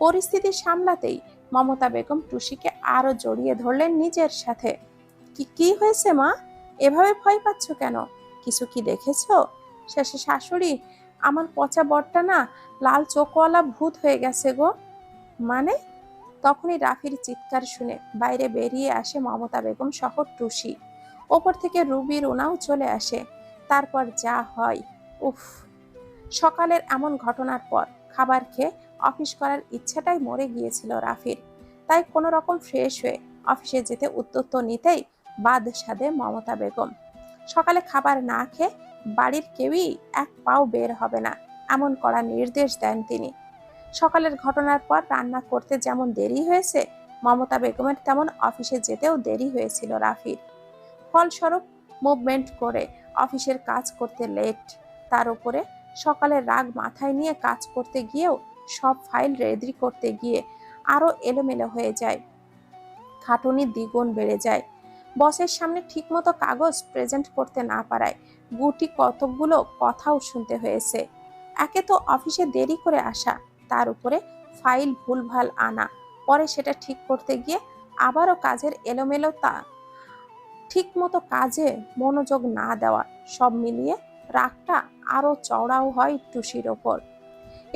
পরিস্থিতি সামলাতেই মমতা বেগম টুসিকে আরো জড়িয়ে ধরলেন নিজের সাথে। কি কি হয়েছে মা? এভাবে ভয় পাচ্ছ কেন? কিছু কি দেখেছো? শেষে শাশুড়ি, আমার পচা বরটা না লাল চোখওয়ালা ভূত হয়ে গেছে গো। মানে? তখনই রাফির চিৎকার শুনে বাইরে বেরিয়ে আসে মমতা বেগম সহ টুসি। ওপর থেকে রুবি রুনাও চলে আসে। তারপর যা হয়, উফ! সকালের এমন ঘটনার পর খাবার খেয়ে অফিস করার ইচ্ছাটাই মরে গিয়েছিল রাফির। তাই কোনো রকম ফ্রেশ হয়ে অফিসে যেতে উদ্যত নিতেই বাদ সাধে মমতা বেগম। সকালে খাবার না খেয়ে বাড়ির কেউই এক পাও বের হবে না, এমন কড়া নির্দেশ দেন তিনি। সকালের ঘটনার পর রান্না করতে যেমন দেরি হয়েছে, মমতা বেগমের তেমন অফিসে যেতেও দেরি হয়েছিল রাফির। ফলস্বরূপ মুভমেন্ট করে অফিসের কাজ করতে লেট। তার উপরে সকালের রাগ মাথায় নিয়ে কাজ করতে গিয়েও সব ফাইল রেডি করতে গিয়ে আরো এলোমেলো হয়ে যায়। খাটুনি দ্বিগুণ বেড়ে যায়। বসের সামনে ঠিকমতো কাগজ প্রেজেন্ট করতে না পারায় গুটি কতকগুলো কথাও শুনতে হয়েছে। একে তো অফিসে দেরি করে আসা, তার উপরে ফাইল ভুলভাল আনা, পরে সেটা ঠিক করতে গিয়ে আবারও কাজের এলোমেলোতা, ঠিক মতো কাজে মনোযোগ না দেওয়া, সব মিলিয়ে রাগটা আরো চওড়াও হয় টুসির ওপর।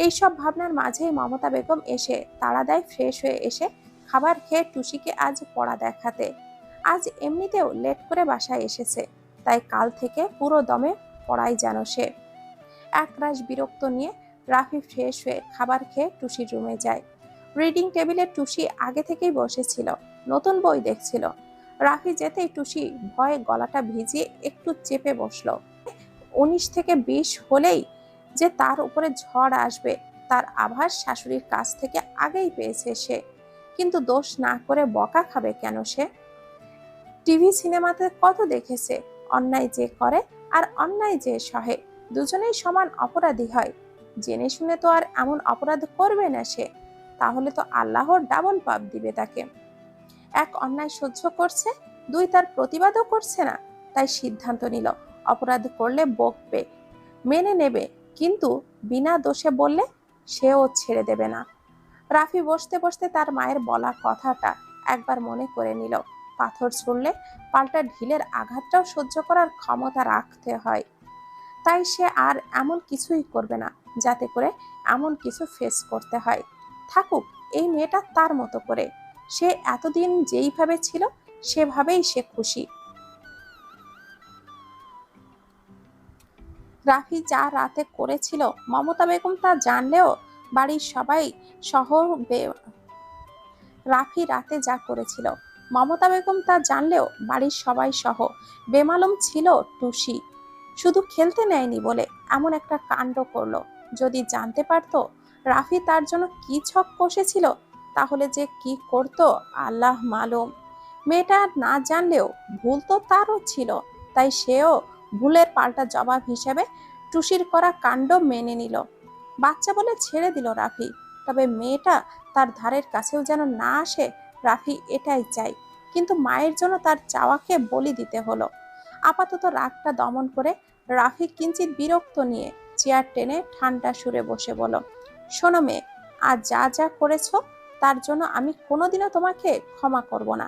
এইসব ভাবনার মাঝেই মমতা বেগম এসে তাড়া দেয় ফ্রেশ হয়ে এসে খাবার খেয়ে টুসিকে আজ পড়া দেখাতে। আজ এমনিতেও লেট করে বাসায় এসেছে, তাই কাল থেকে পুরো দমে পড়াই যেন সে। একরাশ বিরক্ত নিয়ে রাফি ফ্রেশ হয়ে খাবার খেয়ে টুসির রুমে যায়। রিডিং টেবিলে টুসি আগে থেকেই বসেছিল, নতুন বই দেখছিল। রাফি যেতেই টুসি ভয়ে গলাটা ভিজিয়ে একটু চেপে বসলো। 19 থেকে 20 হলেই যে তার উপরে ঝড় আসবে তার আভাস শাশুড়ির কাছ থেকে আগেই পেয়েছে সে। কিন্তু দোষ না করে বকা খাবে কেন সে? টিভি সিনেমাতে কত দেখেছে, অন্যায় যে করে আর অন্যায় যে সহে দুজনেই সমান অপরাধী হয়। জেনে শুনে তো আর এমন অপরাধ করবে না সে, তাহলে তো আল্লাহর ডাবল পাপ দিবে তাকে। এক, অন্যায় সহ্য করছে, দুই, তার প্রতিবাদও করছে না, তাই সিদ্ধান্ত নিল অপরাধ করলে বকবে, মেনে নেবে, কিন্তু বিনা দোষে বললে সেও ছেড়ে দেবে না। রাফি বসতে বসতে তার মায়ের বলা কথাটা একবার মনে করে নিল, পাথর ছুঁড়লে পাল্টা ঢিলের আঘাতটাও সহ্য করার ক্ষমতা রাখতে হয়। তাই সে আর এমন কিছুই করবে না যাতে করে এমন কিছু ফেস করতে হয়। থাকুক এই মেয়েটা তার মতো করে, সে এতদিন যেইভাবে ছিল সেভাবেই সে খুশি। রাফি যা রাতে করেছিল মমতা বেগম তা জানলেও বাড়ির সবাই সহ রাফি রাতে যা করেছিল মমতা বেগম তা জানলেও বাড়ির সবাই সহ বেমালুম ছিল টুসি। শুধু খেলতে নেয়নি বলে এমন একটা কাণ্ড করলো। যদি জানতে পারতো রাফি তার জন্য কি ছক কষেছিল, তাহলে যে কি করতো আল্লাহ মালুম। মেয়েটা না জানলেও ভুল তো তারও ছিল, তাই সেও ভুলের পাল্টা জবাব হিসেবে টুসির করা কাণ্ড মেনে নিল। বাচ্চা বলে ছেড়ে দিল রাফি, তবে মেয়েটা তার ধারের কাছেও যেন না আসে রাফি এটাই চাই। কিন্তু মায়ের জন্য তার চাওয়াকে বলি দিতে হলো। আপাতত রাগটা দমন করে রাফি কিঞ্চিত বিরক্ত নিয়ে চেয়ার টেনে ঠান্ডা সুরে বসে বলল, শোনো মেয়ে, আজ যা যা করেছো তার জন্য আমি কোনোদিনও তোমাকে ক্ষমা করব না।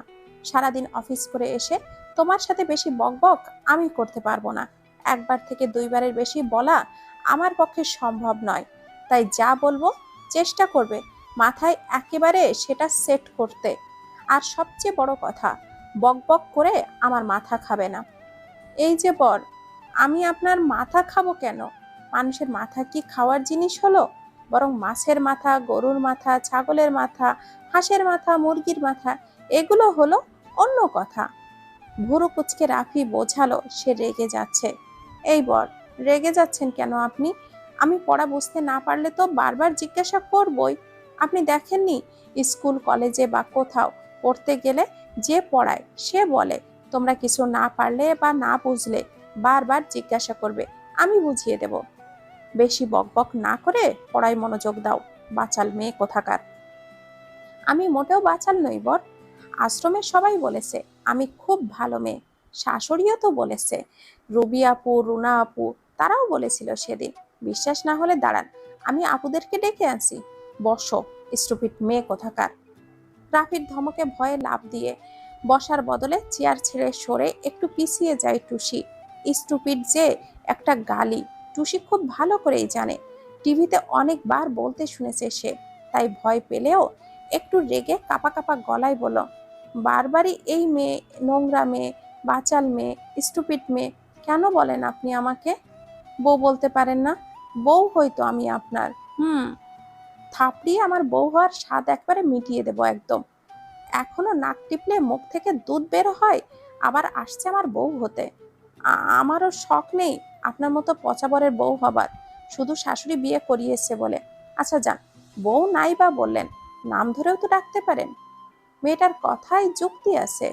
সারাদিন অফিস করে এসে তোমার সাথে বেশি বকবক আমি করতে পারবো না। একবার থেকে দুইবারের বেশি বলা আমার পক্ষে সম্ভব নয়, তাই যা বলবো চেষ্টা করবে মাথায় একেবারে সেটা সেট করতে। আর সবচেয়ে বড় কথা, বকবক করে আমার মাথা খাবে না। এই যে বর, আমি আপনার মাথা খাবো কেন? মানুষের মাথা কি খাওয়ার জিনিস হলো? বরং মাছের মাথা, গরুর মাথা, ছাগলের মাথা, হাঁসের মাথা, মুরগির মাথা, এগুলো হলো অন্য কথা। ভুরু কুচকে রাফি বোঝালো সে রেগে যাচ্ছে। এই বর, রেগে যাচ্ছেন কেন আপনি? আমি পড়া বুঝতে না পারলে তো বারবার জিজ্ঞাসা করবই। আপনি দেখেননি স্কুল কলেজে বা কোথাও পড়তে গেলে যে পড়ায় সে বলে তোমরা কিছু না পারলে বা না বুঝলে বারবার জিজ্ঞাসা করবে, আমি বুঝিয়ে দেব। বেশি বকবক না করে পড়ায় মনোযোগ দাও, বাচাল মেয়ে কোথাকার। আমি মোটেও বাচাল নই বর, আশ্রমে সবাই বলেছে আমি খুব ভালো মেয়ে, শাশুড়িও তো বলেছে, রুবি আপু, রুনা আপু, তারাও বলেছিল সেদিন। বিশ্বাস না হলে দাঁড়ান, আমি আপুদেরকে ডেকে আনছি। বসো, স্টুপিড মেয়ে কোথাকার। রাফির ধমকে ভয়ে লাফ দিয়ে বসার বদলে চেয়ার ছেড়ে সরে একটু পিছিয়ে যায় টুসি। স্টুপিড যে একটা গালি টুসি খুব ভালো করেই জানে, টিভিতে অনেকবার বলতে শুনেছে সে। তাই ভয় পেলেও একটু রেগে কাপা কাপা গলায় বলল, বারবারই এই মেয়ে, নোংরা মেয়ে, বাচাল মেয়ে, স্টুপিড মেয়ে কেন বলেন আপনি আমাকে? বউ বলতে পারেন না? বউ হয়তো আমি আপনার, থাপড়িয়ে আমার বউ হওয়ার স্বাদ একবারে মিটিয়ে দেবো একদম। এখনো নাক টিপলে মুখ থেকে দুধ বের হয়, আবার আসছে আমার বউ হতে। আমারও শখ নেই আপনার মতো পচাবরের বউ হবার, শুধু শাশুড়ি বিয়ে করিয়েছে বলে। আচ্ছা যান, বউ নাই বা বললেন, নাম ধরেও তো ডাকতে পারেন। মেয়েটার কথায় যুক্তি আছে।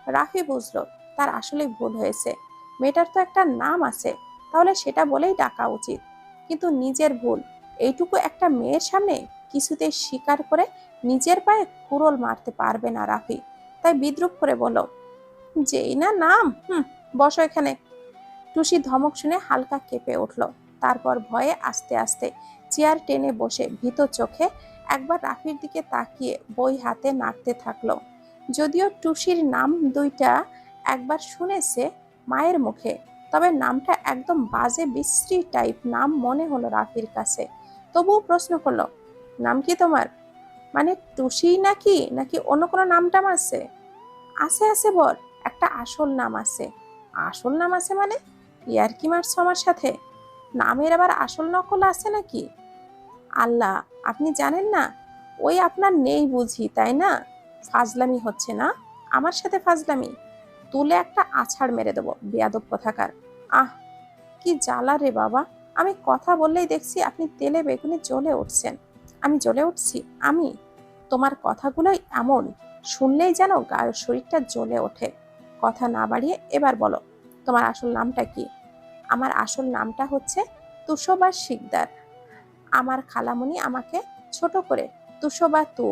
রাফি বুঝলো তার আসলে ভুল হয়েছে। মেয়েটার তো একটা নাম আছে, তাহলে সেটা বলেই ডাকা উচিত। কিন্তু নিজের ভুল এইটুকু একটা মেয়ের সামনে কিছুতেই স্বীকার করে নিজের পায়ে কুড়োল মারতে পারবে না রাফি। তাই বিদ্রুপ করে বলল, যেই না নাম, বসো এখানে। টুসি ধমক শুনে হালকা কেঁপে উঠল। তারপর ভয়ে আস্তে আস্তে চেয়ার টেনে বসে ভীত চোখে একবার রাফির দিকে তাকিয়ে বই হাতে নাড়তে থাকলো। যদিও টুসির নাম দুইটা একবার শুনেছে মায়ের মুখে, তবে নামটা একদম বাজে বিশ্রী টাইপ নাম মনে হলো রাফির কাছে। তবুও প্রশ্ন করলো, নাম কি তোমার? মানে টুসি নাকি নাকি অন্য কোনো নাম টাম আছে? আছে আছে বল, একটা আসল নাম আছে। আসল নাম আছে মানে? ইয়ার কি মারছো আমার সাথে? নামের আবার আসল নকল আছে নাকি? আল্লাহ, আপনি জানেন না? ওই আপনার নেই বুঝি, তাই না? ফাজলামি হচ্ছে না? আমার সাথে ফাজলামি? তুলে একটা আছাড় মেরে দেবো, বেয়াদব কোথাকার। আহ, কি জ্বালা রে বাবা! আমি কথা বললেই দেখছি আপনি তেলে বেগুনে জ্বলে উঠছেন। আমি জ্বলে উঠছি? আমি? তোমার কথাগুলোই এমন, শুনলেই যেন গায়ের শরীরটা জ্বলে ওঠে। কথা না বাড়িয়ে এবার বলো, তোমার আসল নামটা কি? আমার আসল নামটা হচ্ছে তুষবা শিকদার। আমার খালামণি আমাকে ছোট করে তুষবা তু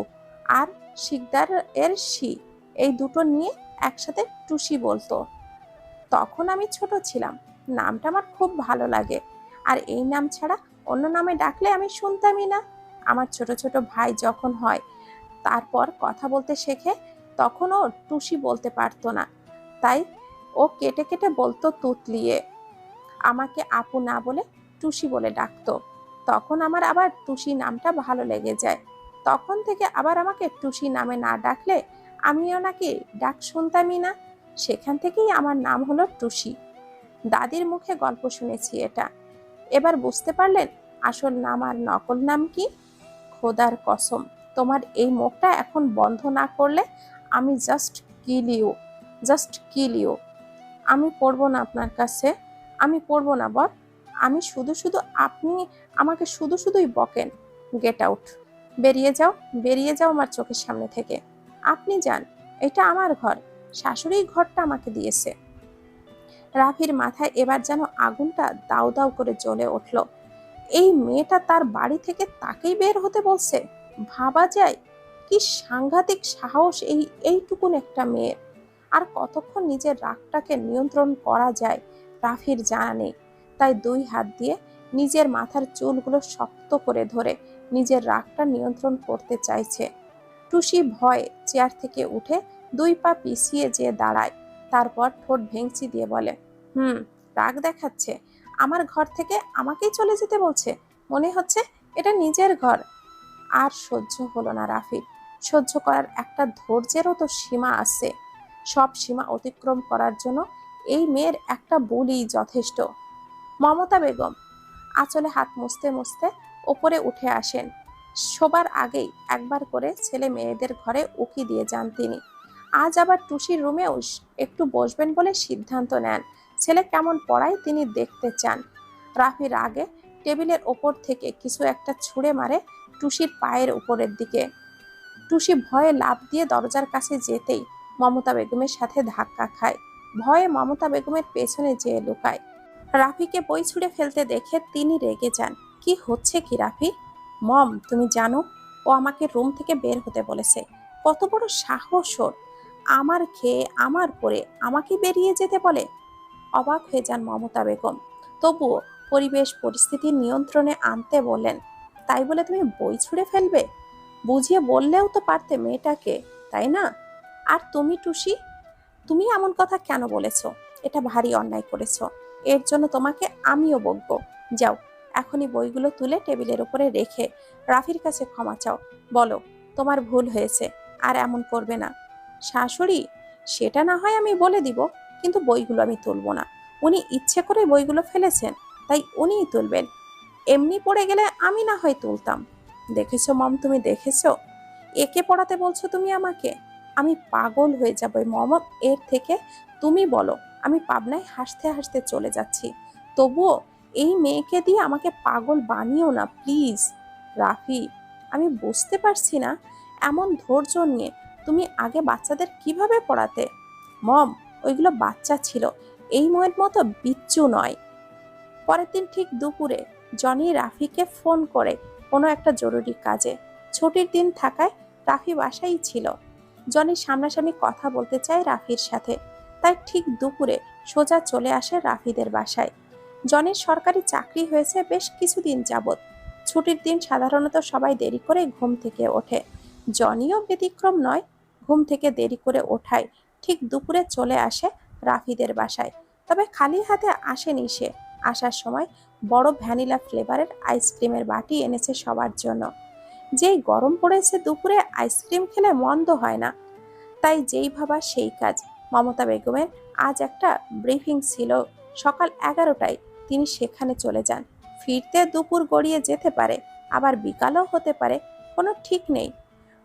আর শিকদার এর শি এই দুটো নিয়ে একসাথে টুসি বলতো। তখন আমি ছোট ছিলাম, নামটা আমার খুব ভালো লাগে। আর এই নাম ছাড়া অন্য নামে ডাকলে আমি শুনতামই না। আমার ছোট ছোট ভাই যখন হয়, তারপর কথা বলতে শেখে, তখন ও টুসি বলতে পারতো না, তাই ও কেটে কেটে বলতো তুতলিয়ে। আমাকে আপু না বলে টুসি বলে ডাকতো। তখন আমার আবার টুসি নামটা ভালো লেগে যায়। তখন থেকে আবার আমাকে টুসি নামে না ডাকলে আমিও নাকি ডাক শুনতামই না। সেখান থেকেই আমার নাম হলো টুসি। দাদির মুখে গল্প শুনেছি এটা। এবার বুঝতে পারলেন আসল নাম আর নকল নাম কি? খোদার কসম, তোমার এই মুখটা এখন বন্ধ না করলে আমি just kill you, just kill you. আমি পড়বো না আপনার কাছে, আমি পড়বো না বল। আমি শুধু শুধু আপনি আমাকে শুধু শুধুই বকেন। গেট আউট, বেরিয়ে যাও, বেরিয়ে যাও আমার চোখের সামনে থেকে। আপনি যান, এটা আমার ঘর, শাশুড়ি ঘরটা আমাকে দিয়েছে। রাফির মাথায় এবার যেন আগুনটা দাউ দাউ করে জ্বলে উঠল। এই মেয়েটা তার বাড়ি থেকে তাকেই বের হতে বলছে? ভাবা যায়? কি সাংঘাতিক সাহস এইটুকুন একটা মেয়ের! আর কতক্ষণ নিজের রাগটাকে নিয়ন্ত্রণ করা যায় রাফির জানা নেই। তাই দুই হাত দিয়ে নিজের মাথার চুলগুলো শক্ত করে ধরে নিজের রাগটা নিয়ন্ত্রণ করতে চাইছে। টুসি ভয়ে চেয়ার থেকে উঠে দুই পা পিছিয়ে যেয়ে দাঁড়ায়। তারপর ঠোঁট ভেঙচি দিয়ে বলে, রাগ দেখাচ্ছে? আমার ঘর থেকে আমাকেই চলে যেতে বলছে? মনে হচ্ছে এটা নিজের ঘর। আর সহ্য হলো না রাফির। সহ্য করার একটা ধৈর্যেরও তো সীমা আছে। সব সীমা অতিক্রম করার জন্য এই মেয়ের একটা বলি যথেষ্ট। মমতা বেগম আঁচলে হাত মুছতে মুছতে ওপরে উঠে আসেন। শোবার আগেই একবার করে ছেলে মেয়েদের ঘরে উকি দিয়ে যান তিনি। আজ আবার টুসির রুমেও একটু বসবেন বলে সিদ্ধান্ত নেন। ছেলে কেমন পড়ায় তিনি দেখতে চান। রাফির আগে টেবিলের ওপর থেকে কিছু একটা ছুঁড়ে মারে টুসির পায়ের উপরের দিকে। টুসি ভয়ে লাফ দিয়ে দরজার কাছে যেতেই মমতা বেগমের সাথে ধাক্কা খায়। ভয়ে মমতা বেগমের পেছনে যেয়ে লুকায়। রাফিকে বই ছুঁড়ে ফেলতে দেখে তিনি রেগে যান। কি হচ্ছে কি রাফি? মম, তুমি জানো ও আমাকে রুম থেকে বের হতে বলেছে। কত বড় সাহস ওর! আমার খেয়ে আমার পরে আমাকে বেরিয়ে যেতে বলে। অবাক হয়ে যান মমতা বেগম। তবুও পরিবেশ পরিস্থিতি নিয়ন্ত্রণে আনতে বলেন, তাই বলে তুমি বই ছুঁড়ে ফেলবে? বুঝিয়ে বললেও তো পারতে মেয়েটাকে, তাই না? আর তুমি টুসি, তুমি এমন কথা কেন বলেছো? এটা ভারী অন্যায় করেছো। এর জন্য তোমাকে আমিও বকবো। যাও, এখনই বইগুলো তুলে টেবিলের উপরে রেখে রাফির কাছে ক্ষমা চাও। বলো তোমার ভুল হয়েছে, আর এমন করবে না। শাশুড়ি, সেটা না হয় আমি বলে দিব, কিন্তু বইগুলো আমি তুলবো না। উনি ইচ্ছে করে বইগুলো ফেলেছেন, তাই উনিই তুলবেন। এমনি পড়ে গেলে আমি না হয় তুলতাম। দেখেছো মম, তুমি দেখেছো? একে পড়াতে বলছো তুমি আমাকে? আমি পাগল হয়ে যাবো মম। এর থেকে তুমি বলো আমি পাবনায় হাসতে হাসতে চলে যাচ্ছি। তবুও এই মেয়েকে দিয়ে আমাকে পাগল বানিও না প্লিজ। রাফি, আমি বুঝতে পারছি না এমন ধৈর্য নিয়ে তুমি আগে বাচ্চাদের কিভাবে পড়াতে। মম, ওইগুলো বাচ্চা ছিল, এই মেয়ের মতো বিচ্ছু নয়। পরের দিন ঠিক দুপুরে জনি রাফিকে ফোন করে কোনো একটা জরুরি কাজে। ছুটির দিন থাকায় রাফি বাসায় ছিল। জনি সামনাসামনি কথা বলতে চায় রাফির সাথে, তাই ঠিক দুপুরে সোজা চলে আসে রাফিদের বাসায়। জনির সরকারি চাকরি হয়েছে বেশ কিছুদিন যাবৎ। ছুটির দিন সাধারণত সবাই দেরি করে ঘুম থেকে ওঠে। জনিও ব্যতিক্রম নয়। ঘুম থেকে দেরি করে ওঠায় ঠিক দুপুরে চলে আসে রাফিদের বাসায়। তবে খালি হাতে আসেনি সে। আসার সময় বড় ভ্যানিলা ফ্লেভারের আইসক্রিমের বাটি এনেছে সবার জন্য। যেই গরম পড়েছে দুপুরে আইসক্রিম খেলে মন্দ হয় না। তাই যেই ভাবা সেই কাজ। মমতা বেগমের আজ একটা ব্রিফিং ছিল সকাল 11টায়। তিনি সেখানে চলে যান। ফিরতে দুপুর গড়িয়ে যেতে পারে, আবার বিকালও হতে পারে, কোনো ঠিক নেই।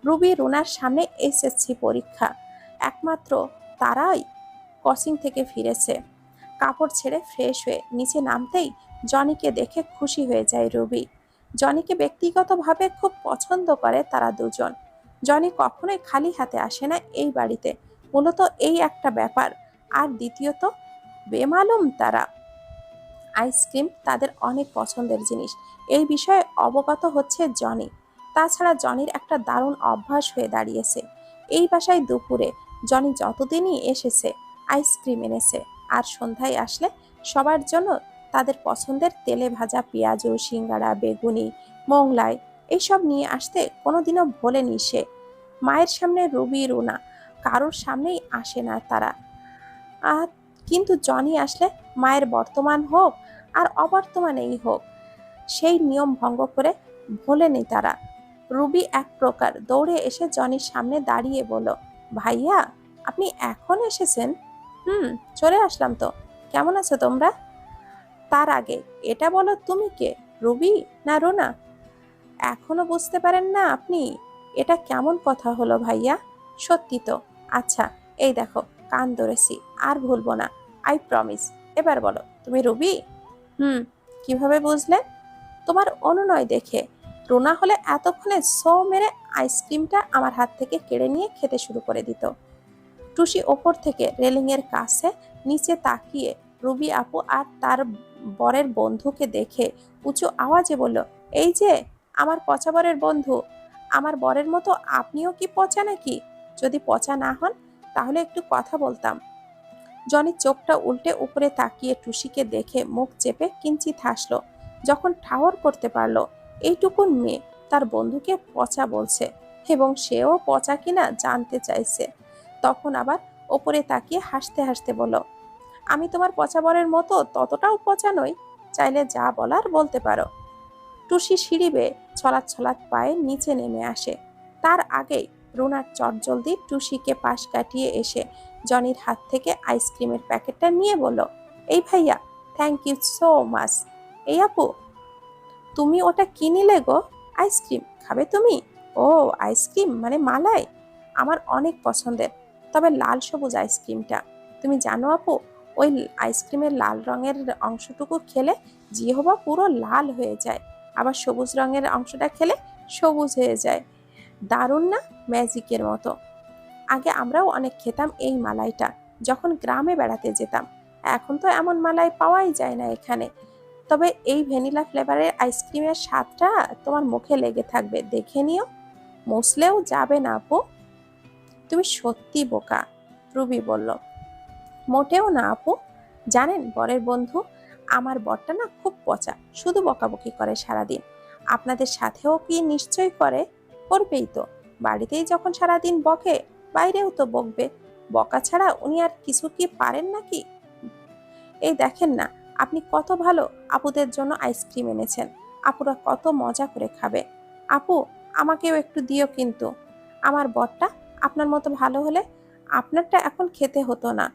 রুবি রুনার সামনে এসএসসি পরীক্ষা। একমাত্র তারাই কোচিং থেকে ফিরেছে। কাপড় ছেড়ে ফ্রেশ হয়ে নিচে নামতেই জনিকে দেখে খুশি হয়ে যায় রুবি। জনিকে ব্যক্তিগতভাবে খুব পছন্দ করে তারা দুজন। জনি কখনোই খালি হাতে আসে না এই বাড়িতে। মূলত এই একটা ব্যাপার। আর দ্বিতীয়ত, বেমালুম তারা। আইসক্রিম তাদের অনেক পছন্দের জিনিস। এই বিষয়ে অবগত হচ্ছে জনি। তাছাড়া জনির একটা দারুণ অভ্যাস হয়ে দাঁড়িয়েছে। এই বাসায় দুপুরে জনি যতদিনই এসেছে আইসক্রিম এনেছে। আর সন্ধ্যায় আসলে সবার জন্য তাদের পছন্দের তেলে ভাজা পেঁয়াজু, সিঙ্গাড়া, বেগুনি, মোংলাই এইসব নিয়ে আসতে কোনোদিনও ভোলেনি সে। মায়ের সামনে রুবি রুনা কারোর সামনেই আসে না তারা। আহ কিন্তু জনি আসলে মায়ের বর্তমান হোক আর অবর্তমানেই হোক, সেই নিয়ম ভঙ্গ করে ভোলেনি তারা। রুবি এক প্রকার দৌড়ে এসে জনির সামনে দাঁড়িয়ে বলল, ভাইয়া, আপনি এখন এসেছেন? হুম, চলে আসলাম তো। কেমন আছো তোমরা? তার আগে এটা বলো, তুমি কে, রুবি না রুনা? এখনো বুঝতে পারেন না আপনি? এটা কেমন কথা হলো ভাইয়া? সত্যি তো? আচ্ছা, এই দেখো, কান ধরেছি, আর ভুলবো না, আই প্রমিস। এবার বলো, তুমি রুবি? হুম। কিভাবে বুঝলে? তোমার অনুনয় দেখে। রুনা হলে এতক্ষণে সো মেরে আইসক্রিমটা আমার হাত থেকে কেড়ে নিয়ে খেতে শুরু করে দিত। টুসি ওপর থেকে রেলিংয়ের কাছে নিচে তাকিয়ে রুবি আপু আর তার বরের বন্ধুকে দেখে উঁচু আওয়াজে বলল, এই যে আমার পচা বরের বন্ধু, আমার বরের মতো আপনিও কি পচা নাকি? যদি পচা না হন তাহলে একটু কথা বলতাম। জনি চোখটা উল্টে উপরে তাকিয়ে টুসিকে দেখে মুখ চেপে কিঞ্চিৎ হাসল। যখন ঠাহর করতে পারল এইটুকুন মেয়ে তার বন্ধুকে পচা বলছে এবং সেও পচা কিনা জানতে চাইছে, তখন আবার ওপরে তাকিয়ে হাসতে হাসতে বলল, আমি তোমার পচা বরের মতো ততটাও পচা নই, চাইলে যা বলার বলতে পারো। টুসি সিঁড়ি বেয়ে ছলাৎ ছলাৎ পায়ে নিচে নেমে আসে। তার আগেই রুনার চটজলদি টুসিকে পাশ কাটিয়ে এসে জনির হাত থেকে আইসক্রিমের প্যাকেটটা নিয়ে বলল, এই ভাইয়া, থ্যাংক ইউ সো মাচ। এই আপু, তুমি ওটা কি নিলে গো? আইসক্রিম খাবে তুমি? ও, আইসক্রিম মানে মালাই? আমার অনেক পছন্দের, তবে লাল সবুজ আইসক্রিমটা। তুমি জানো আপু, ওই আইসক্রিমের লাল রঙের অংশটুকু খেলে জিহবা পুরো লাল হয়ে যায়, আবার সবুজ রঙের অংশটা খেলে সবুজ হয়ে যায়। দারুণ না? ম্যাজিকের মতো। আগে আমরাও অনেক খেতাম এই মালাইটা যখন গ্রামে বেড়াতে যেতাম। এখন তো এমন মালাই পাওয়াই যায় না এখানে। তবে এই ভ্যানিলা ফ্লেভারের আইসক্রিমের স্বাদটা তোমার মুখে লেগে থাকবে, দেখে নিও। মুছলেও যাবে না আপু। তুমি সত্যি বোকা, রুবি বলল। মোটেও না আপু। জানেন বরের বন্ধু, আমার বরটা না খুব পচা, শুধু বকাবকি করে সারাদিন। আপনাদের সাথেও কি নিশ্চয় করে? করবেই তো। বাড়িতেই যখন সারাদিন বকে, বাইরেও তো বকবে। বকা ছাড়া উনি আর কিছু কি পারেন নাকি? এই দেখেন না, আপনি কত ভালো আপুদের জন্য আইসক্রিম এনেছেন। আপুরা কত মজা করে খাবে। আপু, আমাকেও একটু দিও কিন্তু। আমার বরটা আপনার মতো ভালো হলে আপনারটা এখন খেতে হতো না।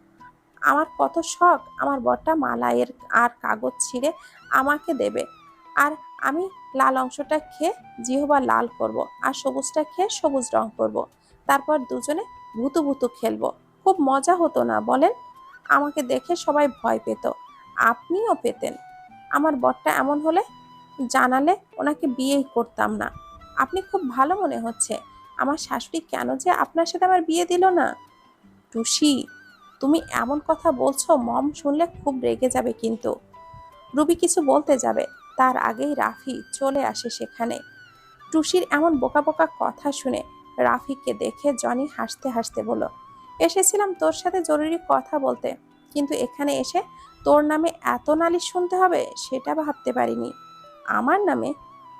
আমার কত শখ আমার বরটা মালাইয়ের আর কাগজ ছিঁড়ে আমাকে দেবে, আর আমি লাল অংশটা খেয়ে জিহবা লাল করব, আর সবুজটা খেয়ে সবুজ রং করব। তারপর দুজনে ভুতু ভুতু খেলবো। খুব মজা হতো না বলেন? আমাকে দেখে সবাই ভয় পেত, আপনিও পেতেন। আমার বরটা এমন হলে জানালে ওনাকে বিয়েই করতাম না। আপনি খুব ভালো মনে হচ্ছে। আমার শাশুড়ি কেন যে আপনার সাথে আমার বিয়ে দিল না? টুসি, তুমি এমন কথা বলছো, মম শুনলে খুব রেগে যাবে কিন্তু। রুবি কিছু বলতে যাবে, তার আগেই রাফি চলে আসে সেখানে। টুসির এমন বোকা বোকা কথা শুনে রাফিকে দেখে জনি হাসতে হাসতে বলল, এসেছিলাম তোর সাথে জরুরি কথা বলতে। কিন্তু এখানে এসে তোর নামে এত নালিশ শুনতে হবে সেটা ভাবতে পারিনি। আমার নামে?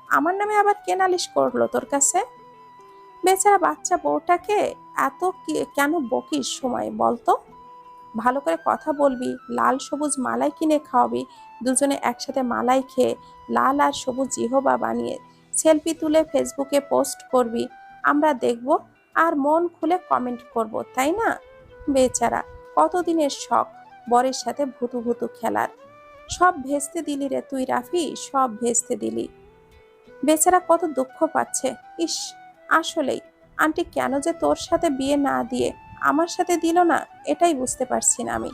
আমার নামে আবার কে নালিশ করলো তোর কাছে? বেচারা বাচ্চা বউটাকে এত কেন বকিস সময় বলতো? ভালো করে কথা বলবি, লাল সবুজ মালাই কিনে খাওয়াবি, দুজনে একসাথে মালাই খেয়ে লাল আর সবুজ জিহবা বানিয়ে সেলফি তুলে ফেসবুকে পোস্ট করবি, আমরা দেখব আর মন খুলে কমেন্ট করব, তাই না? বেচারা কতদিনের শখ বরের সাথে ভুতু ভুতু খেলার, সব ভেস্তে দিলি রে তুই রাফি, সব ভেস্তে দিলি। বেচারা কত দুঃখ পাচ্ছে। ইস, আসলেই আন্টি কেন যে তোর সাথে বিয়ে না দিয়ে আমার সাথে দিল না, এটাই বুঝতে পারছি না আমি।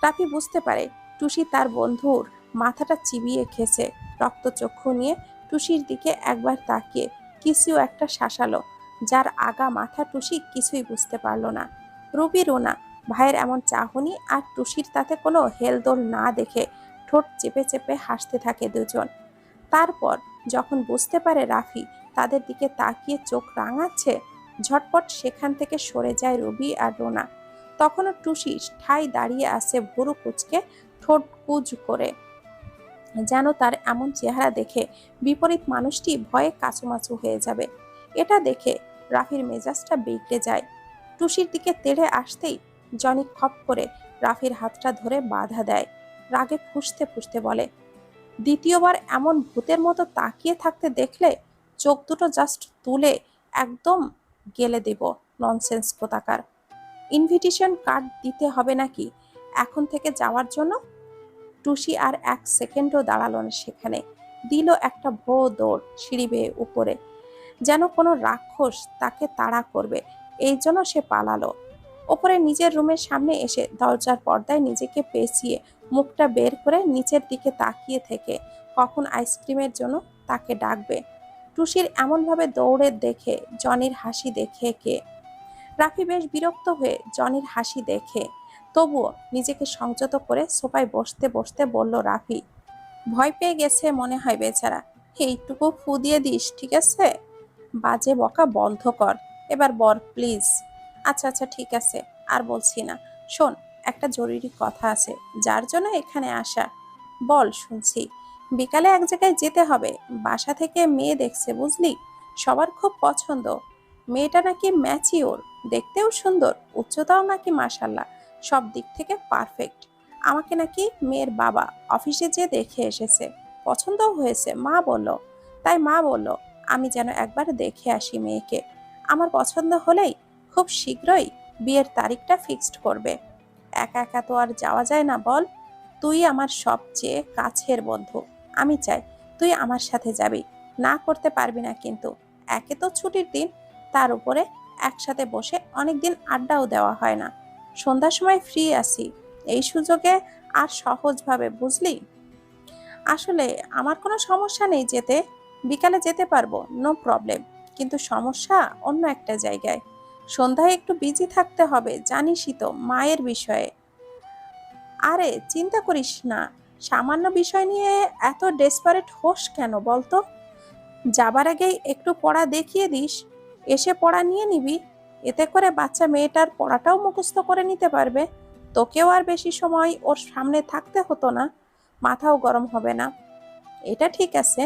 রাফি বুঝতে পারে টুসি তার বন্ধুর মাথাটা চিবিয়ে খেয়েছে। রক্তচক্ষু নিয়ে টুসির দিকে একবার তাকিয়ে কিছু একটা শাসালো, যার আগা মাথা টুসি কিছুই বুঝতে পারল না। রুবি রুনা ভাইয়ের এমন চাহনি আর টুসির তাতে কোনো হেলদোল না দেখে ঠোঁট চেপে চেপে হাসতে থাকে দুজন। তারপর যখন বুঝতে পারে রাফি তাদের দিকে তাকিয়ে চোখ রাঙাচ্ছে, ঝটপট সেখান থেকে সরে যায় রুবি আর রোনা। তখনও টুসি ঠাই দাঁড়িয়ে আছে ভুরু কুচকে, ঠোঁট কুঁজ করে, যেন তার এমন চেহারা দেখে বিপরীত মানুষটি ভয়ে কাচুমাচু হয়ে যাবে। এটা দেখে রাফির মেজাজটা বিগড়ে যায়। টুসির দিকে তেড়ে আসতেই জনি খপ করে রাফির হাতটা ধরে বাধা দেয়। রাগে ফুঁসতে ফুঁসতে বলে, দ্বিতীয়বার এমন ভূতের মতো তাকিয়ে থাকতে দেখলে চোখ দুটো জাস্ট তুলে একদম গেলে দেব। ননসেন্স কোথাকার! ইনভিটেশন কার্ড দিতে হবে নাকি এখন থেকে যাওয়ার জন্য? টুসি আর এক সেকেন্ডও দাঁড়ালো না সেখানে, দিল একটা ভো দৌড় সিঁড়ি বেয়ে উপরে, যেন কোনো রাক্ষস তাকে তাড়া করবে, এই জন্য সে পালালো। ওপরে নিজের রুমের সামনে এসে দরজার পর্দায় নিজেকে পেঁচিয়ে মুখটা বের করে নিচের দিকে তাকিয়ে থেকে কখন আইসক্রিমের জন্য তাকে ডাকবে। টুসির এমনভাবে দৌড়ে দেখে জনির হাসি দেখে কে রাফি বেশ বিরক্ত হয়ে জনির হাসি দেখে তবুও নিজেকে সংযত করে সোফায় বসতে বসতে বলল রাফি, ভয় পেয়ে গেছে মনে হয় বেচারা, এইটুকু ফু দিয়ে দিস ঠিক আছে? বাজে বকা বন্ধ কর, এবার বল প্লিজ। আচ্ছা আচ্ছা ঠিক আছে, আর বলছি না। শোন, একটা জরুরি কথা আছে যার জন্য এখানে আসা। বল শুনছি। বিকালে এক জায়গায় যেতে হবে, বাসা থেকে মেয়ে দেখছে বুঝলি, সবার খুব পছন্দ। মেয়েটা নাকি ম্যাচিওর, দেখতেও সুন্দর, উচ্চতাও নাকি মাশাল্লাহ সব দিক থেকে পারফেক্ট। আমাকে নাকি মেয়ের বাবা অফিসে যেয়ে দেখে এসেছে, পছন্দও হয়েছে মা বলল। তাই মা বলল আমি যেন একবার দেখে আসি মেয়েকে। আমার পছন্দ হলেই খুব শীঘ্রই বিয়ের তারিখটা ফিক্সড করবে। একা একা তো আর যাওয়া যায় না বল। তুই আমার সবচেয়ে কাছের বন্ধু, আমি চাই তুই আমার সাথে যাবি। না করতে পারবি না কিন্তু। একে তো ছুটির দিন, তার উপরে একসাথে বসে অনেকদিন আড্ডাও দেওয়া হয় না। সন্ধ্যার সময় ফ্রি আছি, এই সুযোগে আর সহজভাবে বুঝলি। আসলে আমার কোনো সমস্যা নেই যেতে, বিকালে যেতে পারবো, নো প্রবলেম। কিন্তু সমস্যা অন্য একটা জায়গায়। সন্ধ্যায় একটু বিজি থাকতে হবে, জানিসই তো মায়ের বিষয়ে। আরে চিন্তা করিস না, সামান্য বিষয় নিয়ে এত ডেসপারেট হোস কেন বলতো? যাবার আগেই একটু পড়া দেখিয়ে দিস, এসে পড়া নিয়ে নিবি। এতে করে বাচ্চা মেয়েটার পড়াটাও মুখস্থ করে নিতে পারবে, তোকেও আর বেশি সময় ওর সামনে থাকতে হতো না, মাথাও গরম হবে না। এটা ঠিক আছে,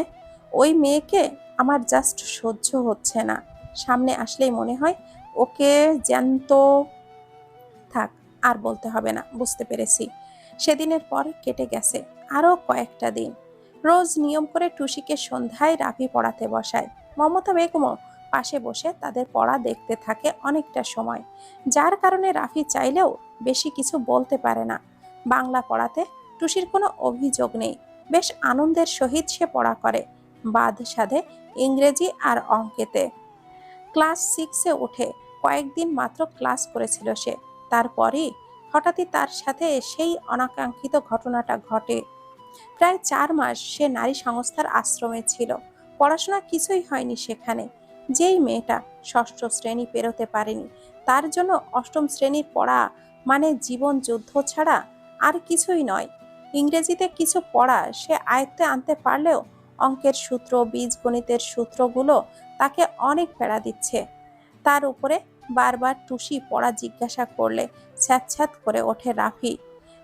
ওই মেয়েকে আমার জাস্ট সহ্য হচ্ছে না। সামনে আসলেই মনে হয় ওকে জ্যান্ত। থাক, আর বলতে হবে না, বুঝতে পেরেছি। সেদিনের পর কেটে গেছে আরো কয়েকটা দিন। রোজ নিয়ম করে টুসিকে সন্ধ্যায় রাফি পড়াতে বসায়। মমতা বেগমও পাশে বসে তাদের পড়া দেখতে থাকে অনেকটা সময়, যার কারণে রাফি চাইলেও বেশি কিছু বলতে পারে না। বাংলা পড়াতে টুসির কোনো অভিযোগ নেই, বেশ আনন্দের সহিত সে পড়া করে। বাদ সাধে ইংরেজি আর অঙ্কেতে। ক্লাস 6-এ উঠে কয়েকদিন মাত্র ক্লাস করেছিল সে, তারপরই হঠাৎই তার সাথে সেই অনাকাঙ্ক্ষিত ঘটনাটা ঘটে। প্রায় 4 মাস সে নারী সংস্থার আশ্রমে ছিল, পড়াশোনা কিছুই হয়নি সেখানে। যেই মেয়েটা ষষ্ঠ শ্রেণী পেরোতে পারেনি, তার জন্য অষ্টম শ্রেণীর পড়া মানে জীবন যুদ্ধ ছাড়া আর কিছুই নয়। ইংরেজিতে কিছু পড়া সে আয়ত্তে আনতে পারলেও অঙ্কের সূত্র, বীজগণিতের সূত্রগুলো তাকে অনেক প্যারা দিচ্ছে। তার উপরে বারবার টুসি পড়া জিজ্ঞাসা করলে স্যাঁতস্যাঁত করে ওঠে রাফি,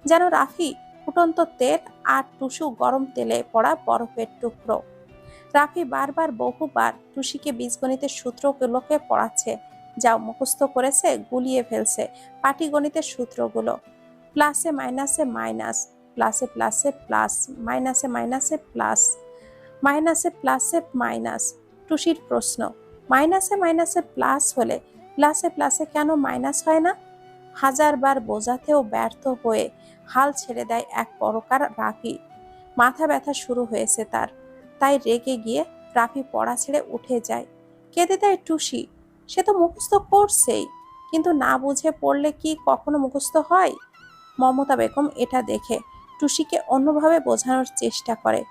যেন রাফি ফুটন্ত তেল আর টুসু গরম তেলে পড়া বরফের টুকরো। রাফি বারবার বহুবার টুসিকে বীজগণিতের সূত্রগুলোকে পড়াচ্ছে, যা মুখস্থ করেছে গুলিয়ে ফেলছে পাটিগণিতের সূত্রগুলো। প্লাসে মাইনাসে মাইনাস, প্লাসে প্লাসে প্লাস, মাইনাসে মাইনাসে প্লাস, মাইনাসে প্লাসে মাইনাস। টুসির প্রশ্ন, মাইনাসে মাইনাসে প্লাস হলে প্লাসে প্লাসে কেন মাইনাস হয় না? হাজারবার বোঝাতেও ব্যর্থ হয়ে হাল ছেড়ে দেয় এক প্রকার রাফি। মাথা ব্যথা শুরু হয়েছে তার, তাই রেগে গিয়ে রাফি পড়া ছেড়ে উঠে যায়। কেঁদে দেয় টুসি, সে তো মুখস্থ করছেই, কিন্তু না বুঝে পড়লে কি কখনো মুখস্থ হয়? মমতা বেগম এটা দেখে টুসিকে অন্যভাবে বোঝানোর চেষ্টা করে।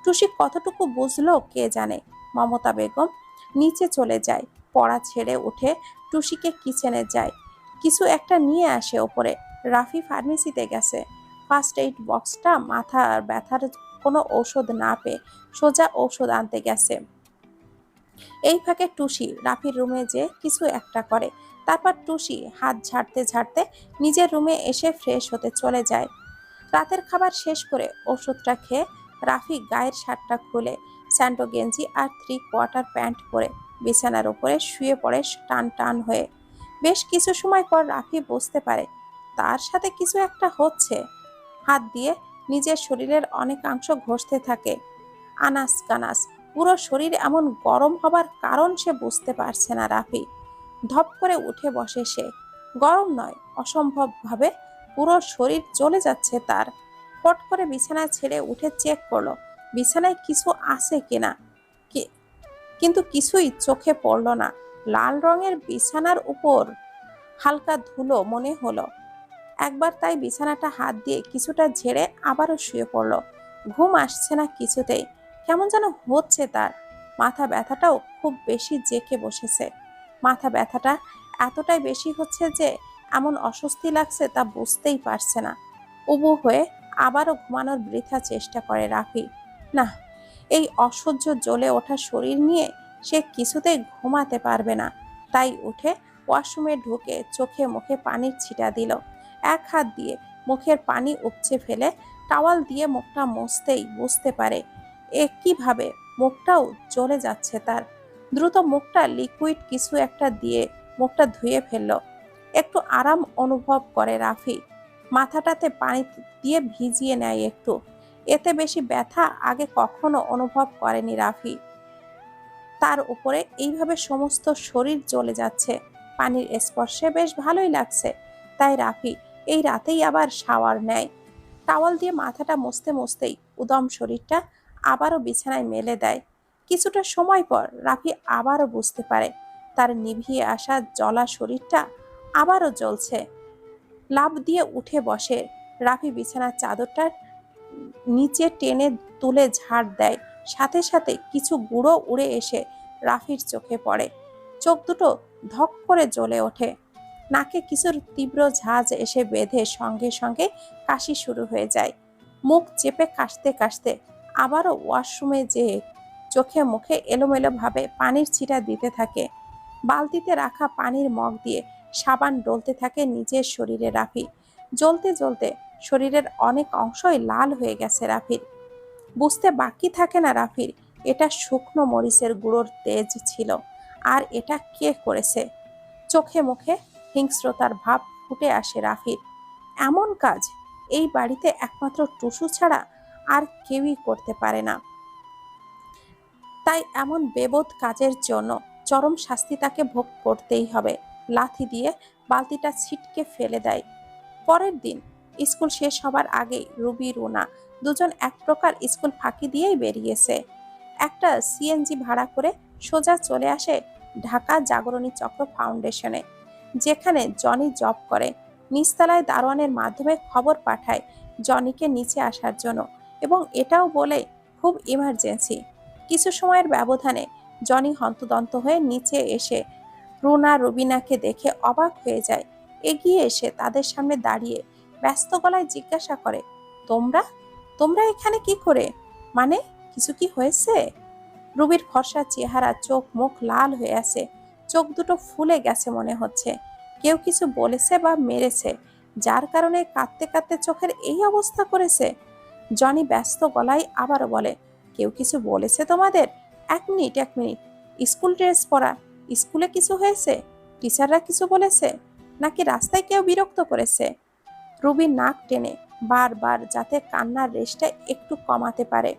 টুসি কতটুকু বুঝলো কে জানে। মমতা বেগম নিচে চলে যায়, পড়া ছেড়ে উঠে টুসিকে কিচেনে যায়, কিছু একটা নিয়ে আসে ওপরে। রাফি ফার্মেসিতে গেছে, ফার্স্ট এইড বক্সটা মাথার ব্যথার কোনো ঔষধ না পেয়ে সোজা ঔষধ আনতে গেছে। এই ফাঁকে টুসি রাফির রুমে যে কিছু একটা করে, তারপর টুসি হাত ঝাড়তে ঝাড়তে নিজের রুমে এসে ফ্রেশ হতে চলে যায়। রাতের খাবার শেষ করে ওষুধটা খেয়ে রাফি গায়ের শার্টটা খুলে স্যান্ডো গেঞ্জি আর 3/4 প্যান্ট পরে বিছানার উপরে শুয়ে পড়ে টান টান হয়ে। বেশ কিছু সময় পর রাফি বুঝতে পারে তার সাথে কিছু একটা হচ্ছে। হাত দিয়ে নিজের শরীরের অনেকাংশ ঘষতে থাকে, আনাস কানাস। পুরো শরীর এমন গরম হবার কারণ সে বুঝতে পারছে না রাফি। ধপ করে উঠে বসে সে। গরম নয়, অসম্ভবভাবে পুরো শরীর জ্বলে যাচ্ছে তার। ফট করে বিছানা ছেড়ে উঠে চেক করলো বিছানায় কিছু আছে কিনা, কিন্তু কিছুই চোখে পড়ল না। লাল রঙের বিছানার উপর হালকা ধুলো মনে হলো। একবার তাই বিছানাটা হাত দিয়ে কিছুটা ঝেড়ে আবারও শুয়ে পড়ল। ঘুম আসছে না কিছুতেই, কেমন যেন হচ্ছে তার। মাথা ব্যথাটাও খুব বেশি জেঁকে বসেছে। মাথা ব্যথাটা এতটাই বেশি হচ্ছে যে এমন অস্বস্তি লাগছে তা বুঝতেই পারছে না। উবু হয়ে আবারও ঘুমানোর বৃথা চেষ্টা করে রাফি। না, এই অসহ্য জ্বলে ওঠা শরীর নিয়ে সে কিছুতেই ঘুমাতে পারবে না। তাই উঠে ওয়াশরুমে ঢুকে চোখে মুখে পানির ছিটা দিল। এক হাত দিয়ে মুখের পানি উপচে ফেলে টাওয়াল দিয়ে মুখটা মুছতেই বুঝতে পারে কিভাবে মুখটাও জ্বলে যাচ্ছে তার। দ্রুত মুখটা লিকুইড কিছু একটা দিয়ে মুখটা ধুয়ে ফেলল। একটু আরাম অনুভব করে রাফি। মাথাটাতে পানি দিয়ে ভিজিয়ে নেয় একটু। এতে বেশি ব্যথা আগে কখনো অনুভব করেনি রাফি। তার উপরে এইভাবে সমস্ত শরীর জ্বলে যাচ্ছে, পানির স্পর্শে বেশ ভালোই লাগছে। তাই রাফি এই রাতেই আবার শাওয়ার নেয়। টাওয়াল দিয়ে মাথাটা মুছতে মুছতেই উদম শরীরটা আবারও বিছানায় মেলে দেয়। কিছুটা সময় পর রাফি আবারও বুঝতে পারে তার নিভিয়ে আসা জ্বলা শরীরটা আবারও জ্বলছে। লাফ দিয়ে উঠে বসে। রাফি বিছানার চাদরটা নিচে টেনে তুলে ঝাড় দেয়, সাথে সাথে কিছু গুঁড়ো উড়ে এসে রাফির চোখে পড়ে। চোখ দুটো ধক করে জ্বলে ওঠে। নাকে কিছুর তীব্র ঝাঁজ এসে বেঁধে সঙ্গে সঙ্গে কাশি শুরু হয়ে যায়। মুখ চেপে কাশতে কাশতে আবারও ওয়াশরুমে যেয়ে চোখে মুখে এলোমেলো ভাবে পানির ছিটা দিতে থাকে। বালতিতে রাখা পানির মগ দিয়ে সাবান ডলতে থাকে নিজের শরীরে রাফি। জ্বলতে জ্বলতে শরীরের অনেক অংশই লাল হয়ে গেছে রাফির। বুঝতে বাকি থাকে না রাফির এটা শুকনো মরিচের গুঁড়োর তেজ ছিল, আর এটা কে করেছে। চোখে মুখে হিংস্রতার ভাব ফুটে আসে রাফির। এমন কাজ এই বাড়িতে একমাত্র টুসু ছাড়া আর কেউই করতে পারে না। তাই এমন বেবোধ কাজের জন্য চরম শাস্তি তাকে ভোগ করতেই হবে। লাথি দিয়ে বালতিটা ছিটকে ফেলে দেয়। পরের দিন স্কুল শেষ হবার আগেই রুবি রুনা দুজন এক প্রকার স্কুল ফাঁকি দিয়েই বেরিয়েছে। একটা সিএনজি ভাড়া করে সোজা চলে আসে ঢাকা জাগরণী চক্র ফাউন্ডেশনে, যেখানে জনি জব করে। নিচতলায় দারোয়ানের মাধ্যমে খবর পাঠায় জনিকে নিচে আসার জন্য, এবং এটাও বলে খুব ইমার্জেন্সি। কিছু সময়ের ব্যবধানে জনি হন্তদন্ত হয়ে নিচে এসে রুনা রুবিনাকে দেখে অবাক হয়ে যায়। এগিয়ে এসে তাদের সামনে দাঁড়িয়ে ব্যস্ত গলায় জিজ্ঞাসা করে, তোমরা তোমরা এখানে কি করে? মানে কিছু কি হয়েছে? রুবির ফর্সা চেহারা, চোখ মুখ লাল হয়ে আছে, চোখ দুটো ফুলে গেছে মনে হচ্ছে। কেউ কিছু বলেছে বা মেরেছে, যার কারণে কাঁদতে কাঁদতে চোখের এই অবস্থা করেছে। জনি ব্যস্ত গলায় আবারও বলে, কেউ কিছু বলেছে তোমাদের? 1 মিনিট 1 মিনিট। স্কুল ড্রেস পরা, স্কুলে কিছু হয়েছে? টিচাররা কিছু বলেছে? নাকি রাস্তায় কেউ বিরক্ত করেছে? রুবি নাক টেনে বারবার যাতে কান্নার রেশটা একটু কমাতে পারে।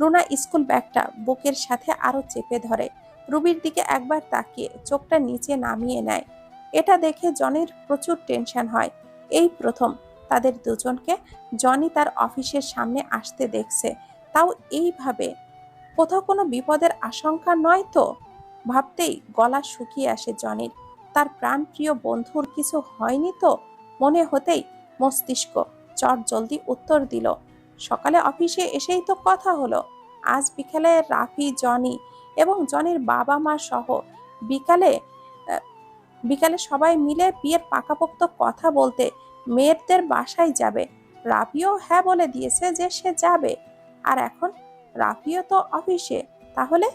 রুনা স্কুল ব্যাগটা বুকের সাথে আরো চেপে ধরে, রুবির দিকে একবার তাকিয়ে চোখটা নিচে নামিয়ে নেয়। এটা দেখে জনির প্রচুর টেনশন হয়। এই প্রথম তাদের দুজনকে জনি তার অফিসের সামনে আসতে দেখছে, তাও এইভাবে। কোথাও কোনো বিপদের আশঙ্কা নয় তো? ভাবতেই গলা শুকিয়ে আসে জনির। তার প্রাণপ্রিয় বন্ধুর কিছু হয়নি তো মনে হতেই মস্তিষ্ক চটজলদি উত্তর দিল, সকালে অফিসে এসেই তো কথা হলো। আজ বিকালে রাফি, জনি এবং জনির বাবা মা সহ বিকালে আহ, বিকালে সবাই মিলে বিয়ের পাকাপোক্ত কথা বলতে মেয়েদের বাসায় যাবে। রাফিও হ্যাঁ বলে দিয়েছে যে সে যাবে। আর এখন রাফিও তো অফিসে। তাহলে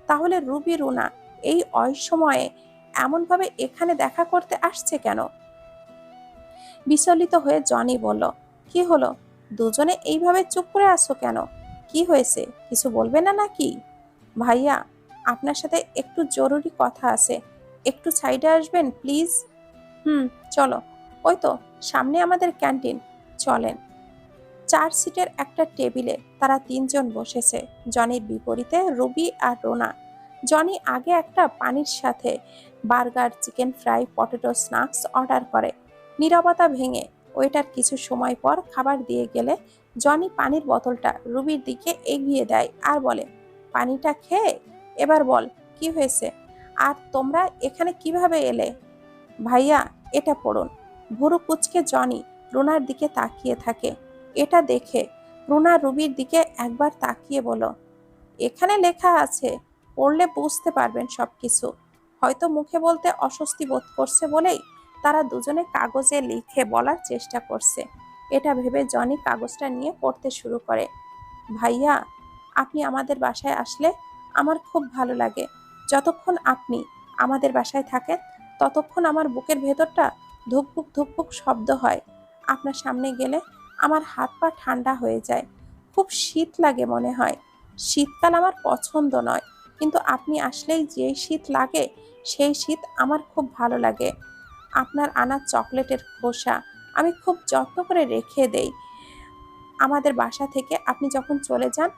তাহলে রুবি রুনা এই অসময়ে এমনভাবে এখানে দেখা করতে আসছে কেন? বিচলিত হয়ে জনি বলল, কি হলো? দুজনে এইভাবে চুপ করে আছো কেন? কি হয়েছে? কিছু বলবে না নাকি? ভাইয়া, আপনার সাথে একটু জরুরি কথা আছে, একটু সাইডে আসবেন প্লিজ। হুম, চলো। ওই তো সামনে আমাদের ক্যান্টিন, চলেন। 4 সিটের একটা টেবিলে তারা তিনজন বসেছে। জনির বিপরীতে রুবি আর রোনা। জনি আগে একটা পানির সাথে burger, chicken fry, potato snacks order করে। নীরবতা ভেঙে ওয়েটার কিছু সময় পর খাবার দিয়ে গেলে জনি পানির বোতলটা রুবির দিকে এগিয়ে দেয় আর বলে, পানিটা খেয়ে এবার বল কি হয়েছে, আর তোমরা এখানে কিভাবে এলে? ভাইয়া, এটা পড়ুন। ভুরু কুঁচকে জনি রুনার দিকে তাকিয়ে থাকে। এটা দেখে রুনা রুবির দিকে একবার তাকিয়ে বলল, এখানে লেখা আছে, পড়লে বুঝতে পারবেন সবকিছু। হয়তো মুখে বলতে অস্বস্তি বোধ করছে বলেই তারা দুজনে কাগজে লিখে বলার চেষ্টা করছে। এটা ভেবে জনি কাগজটা নিয়ে পড়তে শুরু করে। ভাইয়া, আপনি আমাদের বাসায় আসলে আমার খুব ভালো লাগে। যতক্ষণ আপনি আমাদের বাসায় থাকেন ততক্ষণ আমার বুকের ভেতরটা ধুকপুক ধুকপুক শব্দ হয়। আপনার সামনে গেলে আমার হাত পা ঠান্ডা হয়ে যায়, খুব শীত লাগে মনে হয়। শীতকাল আমার পছন্দ নয়, কিন্তু আপনি আসলেই যেই শীত লাগে সেই শীত আমার খুব ভালো লাগে। আপনার আনা চকলেটের খোসা আমি খুব যত্ন করে রেখে দেই। আমাদের বাসা থেকে আপনি যখন চলে যান,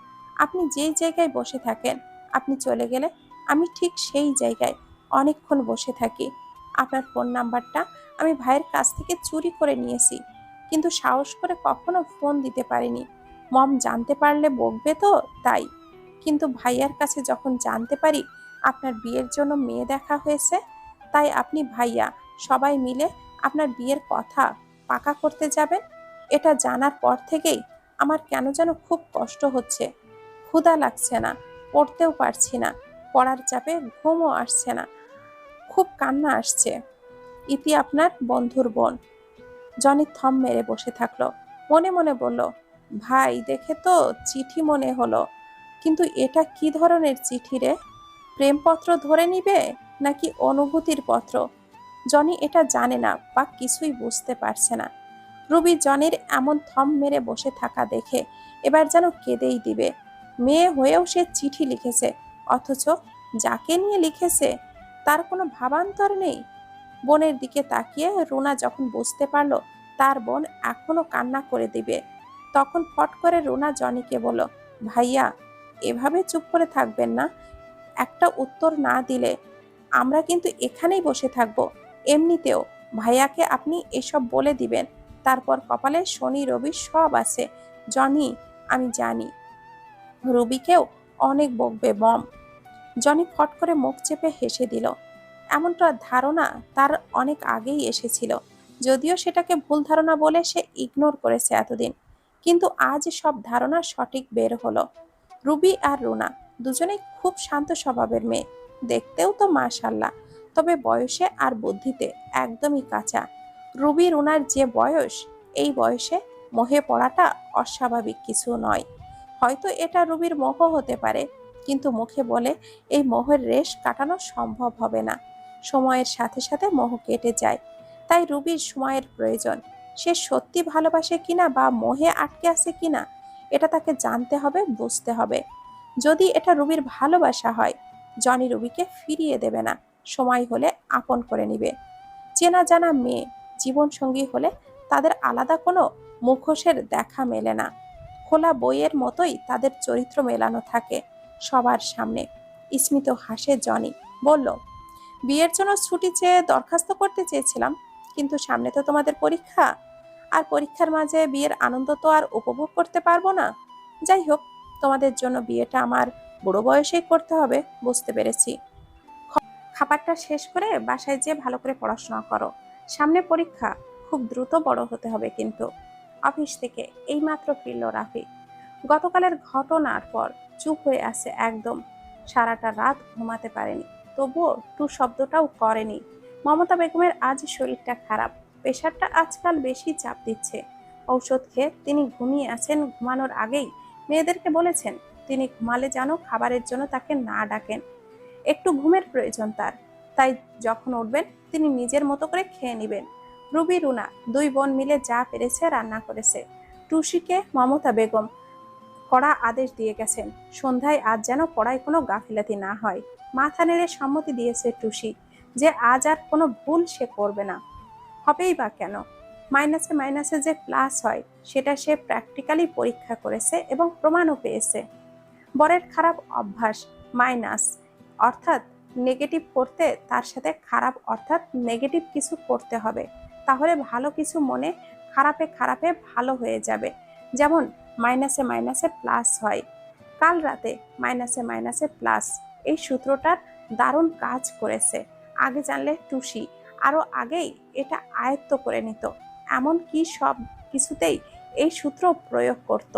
আপনি যেই জায়গায় বসে থাকেন, আপনি চলে গেলে আমি ঠিক সেই জায়গায় অনেকক্ষণ বসে থাকি। আপনার ফোন নাম্বারটা আমি ভাইয়ের কাছ থেকে চুরি করে নিয়েছি, কিন্তু সাহস করে কখনো ফোন দিতে পারিনি। মম জানতে পারলে বকবে তো, তাই। কিন্তু ভাইয়ার কাছে যখন জানতে পারি আপনার বিয়ের জন্য মেয়ে দেখা হয়েছে, তাই আপনি ভাইয়া সবাই মিলে আপনার বিয়ের কথা পাকা করতে যাবেন, এটা জানার পর থেকেই আমার কেন যেন খুব কষ্ট হচ্ছে। ক্ষুধা লাগছে না, পড়তেও পারছি না, পড়ার চাপে ঘুমও আসছে না, খুব কান্না আসছে। ইতি আপনার বন্ধুর বোন। জনি থম মেরে বসে থাকলো। মনে মনে বলল, ভাই দেখে তো চিঠি মনে হলো, কিন্তু এটা কি ধরনের চিঠি রে? প্রেমপত্র ধরে নিবে নাকি অনুভূতির পত্র? জনি এটা জানে না বা কিছুই বুঝতে পারছে না। রুবি জনির এমন থম মেরে বসে থাকা দেখে এবার যেন কেঁদেই দিবে। মেয়ে হয়েও সে চিঠি লিখেছে, অথচ যাকে নিয়ে লিখেছে তার কোনো ভাবান্তর নেই। বোনের দিকে তাকিয়ে রুনা যখন বুঝতে পারলো তার বোন এখনো কান্না করে দিবে, তখন ফট করে রুনা জনিকে বলল, ভাইয়া, এভাবে চুপ করে থাকবেন না। একটা উত্তর না দিলে আমরা কিন্তু এখানেই বসে থাকবো। এমনিতেও ভাইয়াকে আপনি এসব বলে দিবেন, তারপর কপালে শনি রবি সব আছে। জনি, আমি জানি রবিকেও অনেক বকবে মম। জনি ফট করে মুখ চেপে হেসে দিল। এমনটা ধারণা তার অনেক আগেই এসেছিল, যদিও সেটাকে ভুল ধারণা বলে সে ইগনোর করেছে এতদিন। কিন্তু আজ সব ধারণা সঠিক বের হলো। রুবি আর রুনা দুজনেই খুব শান্ত স্বভাবের মেয়ে, দেখতেও তো মাশাল্লাহ, তবে বয়সে আর বুদ্ধিতে একদমই কাঁচা। রুবি রুনার যে বয়স, এই বয়সে মোহে পড়াটা অস্বাভাবিক কিছু নয়। হয়তো এটা রুবির মোহ হতে পারে, কিন্তু মুখে বলে এই মোহের রেশ কাটানো সম্ভব হবে না। সময়ের সাথে সাথে মোহ কেটে যায়। তাই রুবির সময়ের প্রয়োজন। সে সত্যি ভালোবাসে কিনা বা মোহে আটকে আছে কিনা এটা তাকে জানতে হবে, বুঝতে হবে। যদি এটা রুবির ভালোবাসা হয়, জনি রুবিকে ফিরিয়ে দেবে না, সময় হলে আপন করে নিবে। চেনা জানা মেয়ে জীবনসঙ্গী হলে তাদের আলাদা কোনো মুখোশের দেখা মেলে না। খোলা বইয়ের মতোই তাদের চরিত্র মেলানো থাকে সবার সামনে। স্মিত হাসে জনি, বলল, বিয়ের জন্য ছুটি চেয়ে দরখাস্ত করতে চেয়েছিলাম, কিন্তু সামনে তো তোমাদের পরীক্ষা, আর পরীক্ষার মাঝে বিয়ের আনন্দ তো আর উপভোগ করতে পারবো না। যাই হোক, তোমাদের জন্য বিয়েটা আমার বুড়ো বয়সেই করতে হবে, বুঝতে পেরেছি। খাবারটা শেষ করে বাসায় যেয়ে ভালো করে পড়াশোনা করো, সামনে পরীক্ষা, খুব দ্রুত বড় হতে হবে কিন্তু। অফিস থেকে এইমাত্র ফিরল রাফি। গতকালের ঘটনার পর চুপ হয়ে আছে একদম। সারাটা রাত ঘুমাতে পারেনি, তবুও টু শব্দটাও করেনি। মমতা বেগমের আজ শরীরটা খারাপ, প্রেশারটা আজকাল বেশি চাপ দিচ্ছে। ঔষধ খেয়ে তিনি ঘুমিয়ে আছেন। ঘুমানোর আগেই মেয়েদেরকে বলেছেন তিনি ঘুমালে যেন খাবারের জন্য তাকে না ডাকেন, একটু ঘুমের প্রয়োজন তার। তাই যখন উঠবেন তিনি নিজের মতো করে খেয়ে নেবেন। রুবি রুনা দুই বোন মিলে যা পেরেছে রান্না করেছে। টুসিকে মমতা বেগম কড়া আদেশ দিয়ে গেছেন, সন্ধ্যায় আজ যেন পড়ায় কোনো গাফিলাতি না হয়। মাথা নেড়ে সম্মতি দিয়েছে টুসি যে আজ আর কোনো ভুল সে করবে না। হবেই বা কেন? মাইনাসে মাইনাসে যে প্লাস হয় সেটা সে প্র্যাকটিক্যালি পরীক্ষা করেছে এবং প্রমাণও পেয়েছে। বরের খারাপ অভ্যাস মাইনাস, অর্থাৎ নেগেটিভ করতে তার সাথে খারাপ অর্থাৎ নেগেটিভ কিছু করতে হবে, তাহলে ভালো কিছু মনে খারাপে খারাপে ভালো হয়ে যাবে। যেমন মাইনাসে মাইনাসে প্লাস হয়। কাল রাতে মাইনাসে মাইনাসে প্লাস, এই সূত্রটার দারুণ কাজ করেছে। আগে জানলে টুসি আরো আগেই এটা আয়ত্ত করে নিত, এমন কি সব কিছুতেই এই সূত্র প্রয়োগ করত।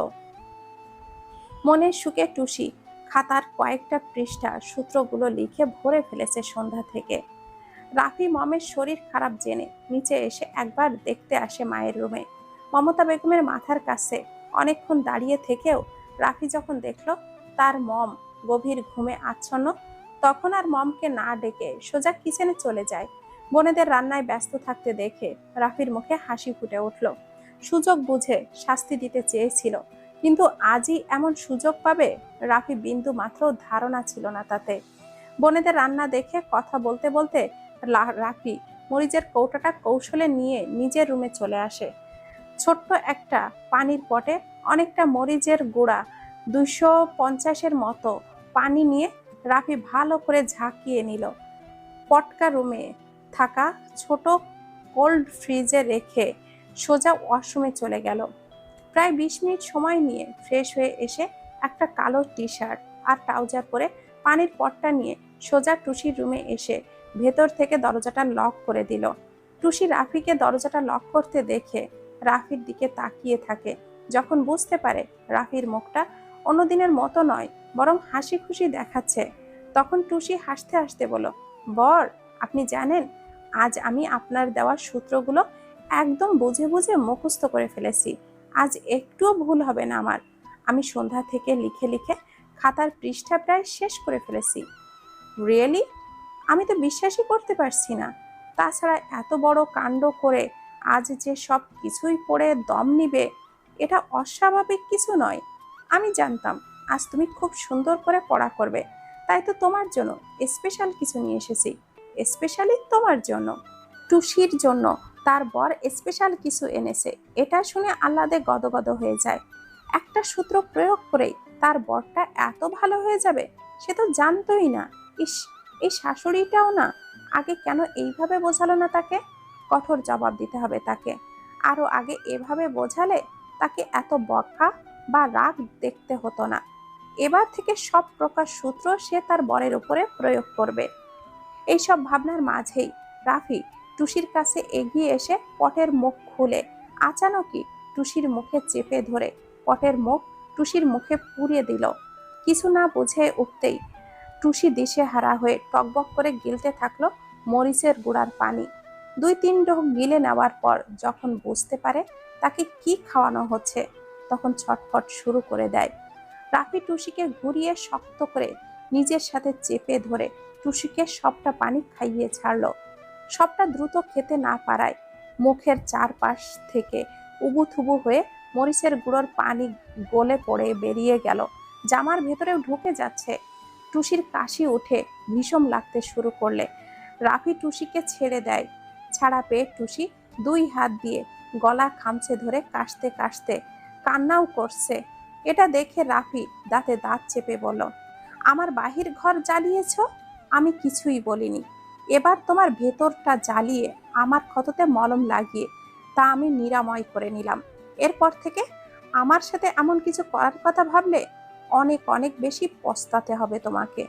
মনের সুখে টুসি খাতার কয়েকটা পৃষ্ঠা সূত্রগুলো লিখে ভরে ফেলেছে সন্ধ্যা থেকে। রাফি মমের শরীর খারাপ জেনে নিচে এসে একবার দেখতে আসে মায়ের রুমে। মমতা বেগমের মাথার কাছে অনেকক্ষণ দাঁড়িয়ে থেকেও রাফি যখন দেখল তার মম গভীর ঘুমে আচ্ছন্ন, তখন আর মমকে না ডেকে সোজা কিচেনে চলে যায়। বোনেদের রান্নায় ব্যস্ত থাকতে দেখে রাফির মুখে হাসি ফুটে উঠল। সুযোগ বুঝে শাস্তি দিতে চেয়েছিল, কিন্তু আজই এমন সুযোগ পাবে রাফি বিন্দু মাত্র ধারণা ছিল না তাতে। বোনেদের রান্না দেখে কথা বলতে বলতে রাফি মরিচের কৌটাটা কৌশলে নিয়ে নিজের রুমে চলে আসে। ছোট্ট একটা পানির পটে অনেকটা মরিচের গুঁড়া 250-এর মতো পানি নিয়ে রাফি ভালো করে ঝাঁকিয়ে নিল। পটকা রুমে থাকা ছোট কোল্ড ফ্রিজে রেখে সোজা ওয়াশরুমে চলে গেল। প্রায় 20 মিনিট সময় নিয়ে ফ্রেশ হয়ে এসে একটা কালো টি শার্ট আর ট্রাউজার পরে পানির পটটা নিয়ে সোজা টুসির রুমে এসে ভেতর থেকে দরজাটা লক করে দিল। টুসি রাফিকে দরজাটা লক করতে দেখে রাফির দিকে তাকিয়ে থাকে। যখন বুঝতে পারে রাফির মুখটা অন্যদিনের মতো নয়, বরং হাসি খুশি দেখাচ্ছে, তখন টুসি হাসতে হাসতে বলল, বর, আপনি জানেন আজ আমি আপনার দেওয়া সূত্রগুলো একদম বুঝে বুঝে মুখস্থ করে ফেলেছি। আজ একটুও ভুল হবে না আমার। আমি সন্ধ্যা থেকে লিখে লিখে খাতার পৃষ্ঠা প্রায় শেষ করে ফেলেছি। রিয়েলি? আমি তো বিশ্বাসই করতে পারছি না। তাছাড়া এত বড় কাণ্ড করে আজ যে সব কিছুই পড়ে দম নিবে, এটা অস্বাভাবিক কিছু নয়। আমি জানতাম আজ তুমি খুব সুন্দর করে পড়া করবে, তাই তো তোমার জন্য স্পেশাল কিছু নিয়ে এসেছি, স্পেশালি তোমার জন্য। টুসির জন্য তার বর স্পেশাল কিছু এনেছে, এটা শুনে আহ্লাদে গদগদ হয়ে যায়। একটা সূত্র প্রয়োগ করেই তার বরটা এত ভালো হয়ে যাবে সে তো জানতোই না। ইস, এই শাশুড়িটাও না, আগে কেন এইভাবে বোঝালো না তাকে? কঠোর জবাব দিতে হবে তাকে। আরো আগে এভাবে বোঝালে তাকে এত বকা বা রাগ দেখতে হতো না। এবার থেকে সব প্রকার সূত্র সে তার বরের উপরে প্রয়োগ করবে। এইসব ভাবনার মাঝেই রাফি টুসির কাছে এগিয়ে এসে পটের মুখ খুলে আচানকই টুসির মুখে চেপে ধরে পটের মুখ টুসির মুখে পুড়িয়ে দিল। কিছু না বুঝে উঠতেই টুসি দিশেহারা হয়ে টকবক করে গিলতে থাকলো মরিচের গুঁড়ার পানি। 2-3 ঢোক গিলে নেওয়ার পর যখন বুঝতে পারে তাকে কি খাওয়ানো হচ্ছে, তখন ছটফট শুরু করে দেয়। রাফি টুসিকে ঘুরিয়ে শক্ত করে নিজের সাথে চেপে ধরে টুসিকে সবটা পানি খাইয়ে ছাড়লো। সবটা দ্রুত খেতে না পারায় মুখের চারপাশ থেকে উবুথুবু হয়ে মরিচের গুঁড়োর পানি গলে পড়ে বেরিয়ে গেল, জামার ভেতরেও ঢুকে যাচ্ছে। টুসির কাশি উঠে ভীষণ লাগতে শুরু করলে রাফি টুসিকে ছেড়ে দেয়। ছাড়া পেয়ে টুসি দুই হাত দিয়ে গলা খামচে ধরে কাশতে কাশতে কান্নাও করছে। এটা দেখে রাফি দাঁতে দাঁত চেপে বলল, আমার বাহির ঘর জ্বালিয়েছ, আমি কিছুই বলিনি। এবার তোমার ভেতরটা জ্বালিয়ে আমার ক্ষততে মলম লাগিয়ে তা আমি নিরাময় করে নিলাম। এরপর থেকে আমার সাথে এমন কিছু করার কথা ভাবলে অনেক অনেক বেশি পস্তাতে হবে তোমাকে।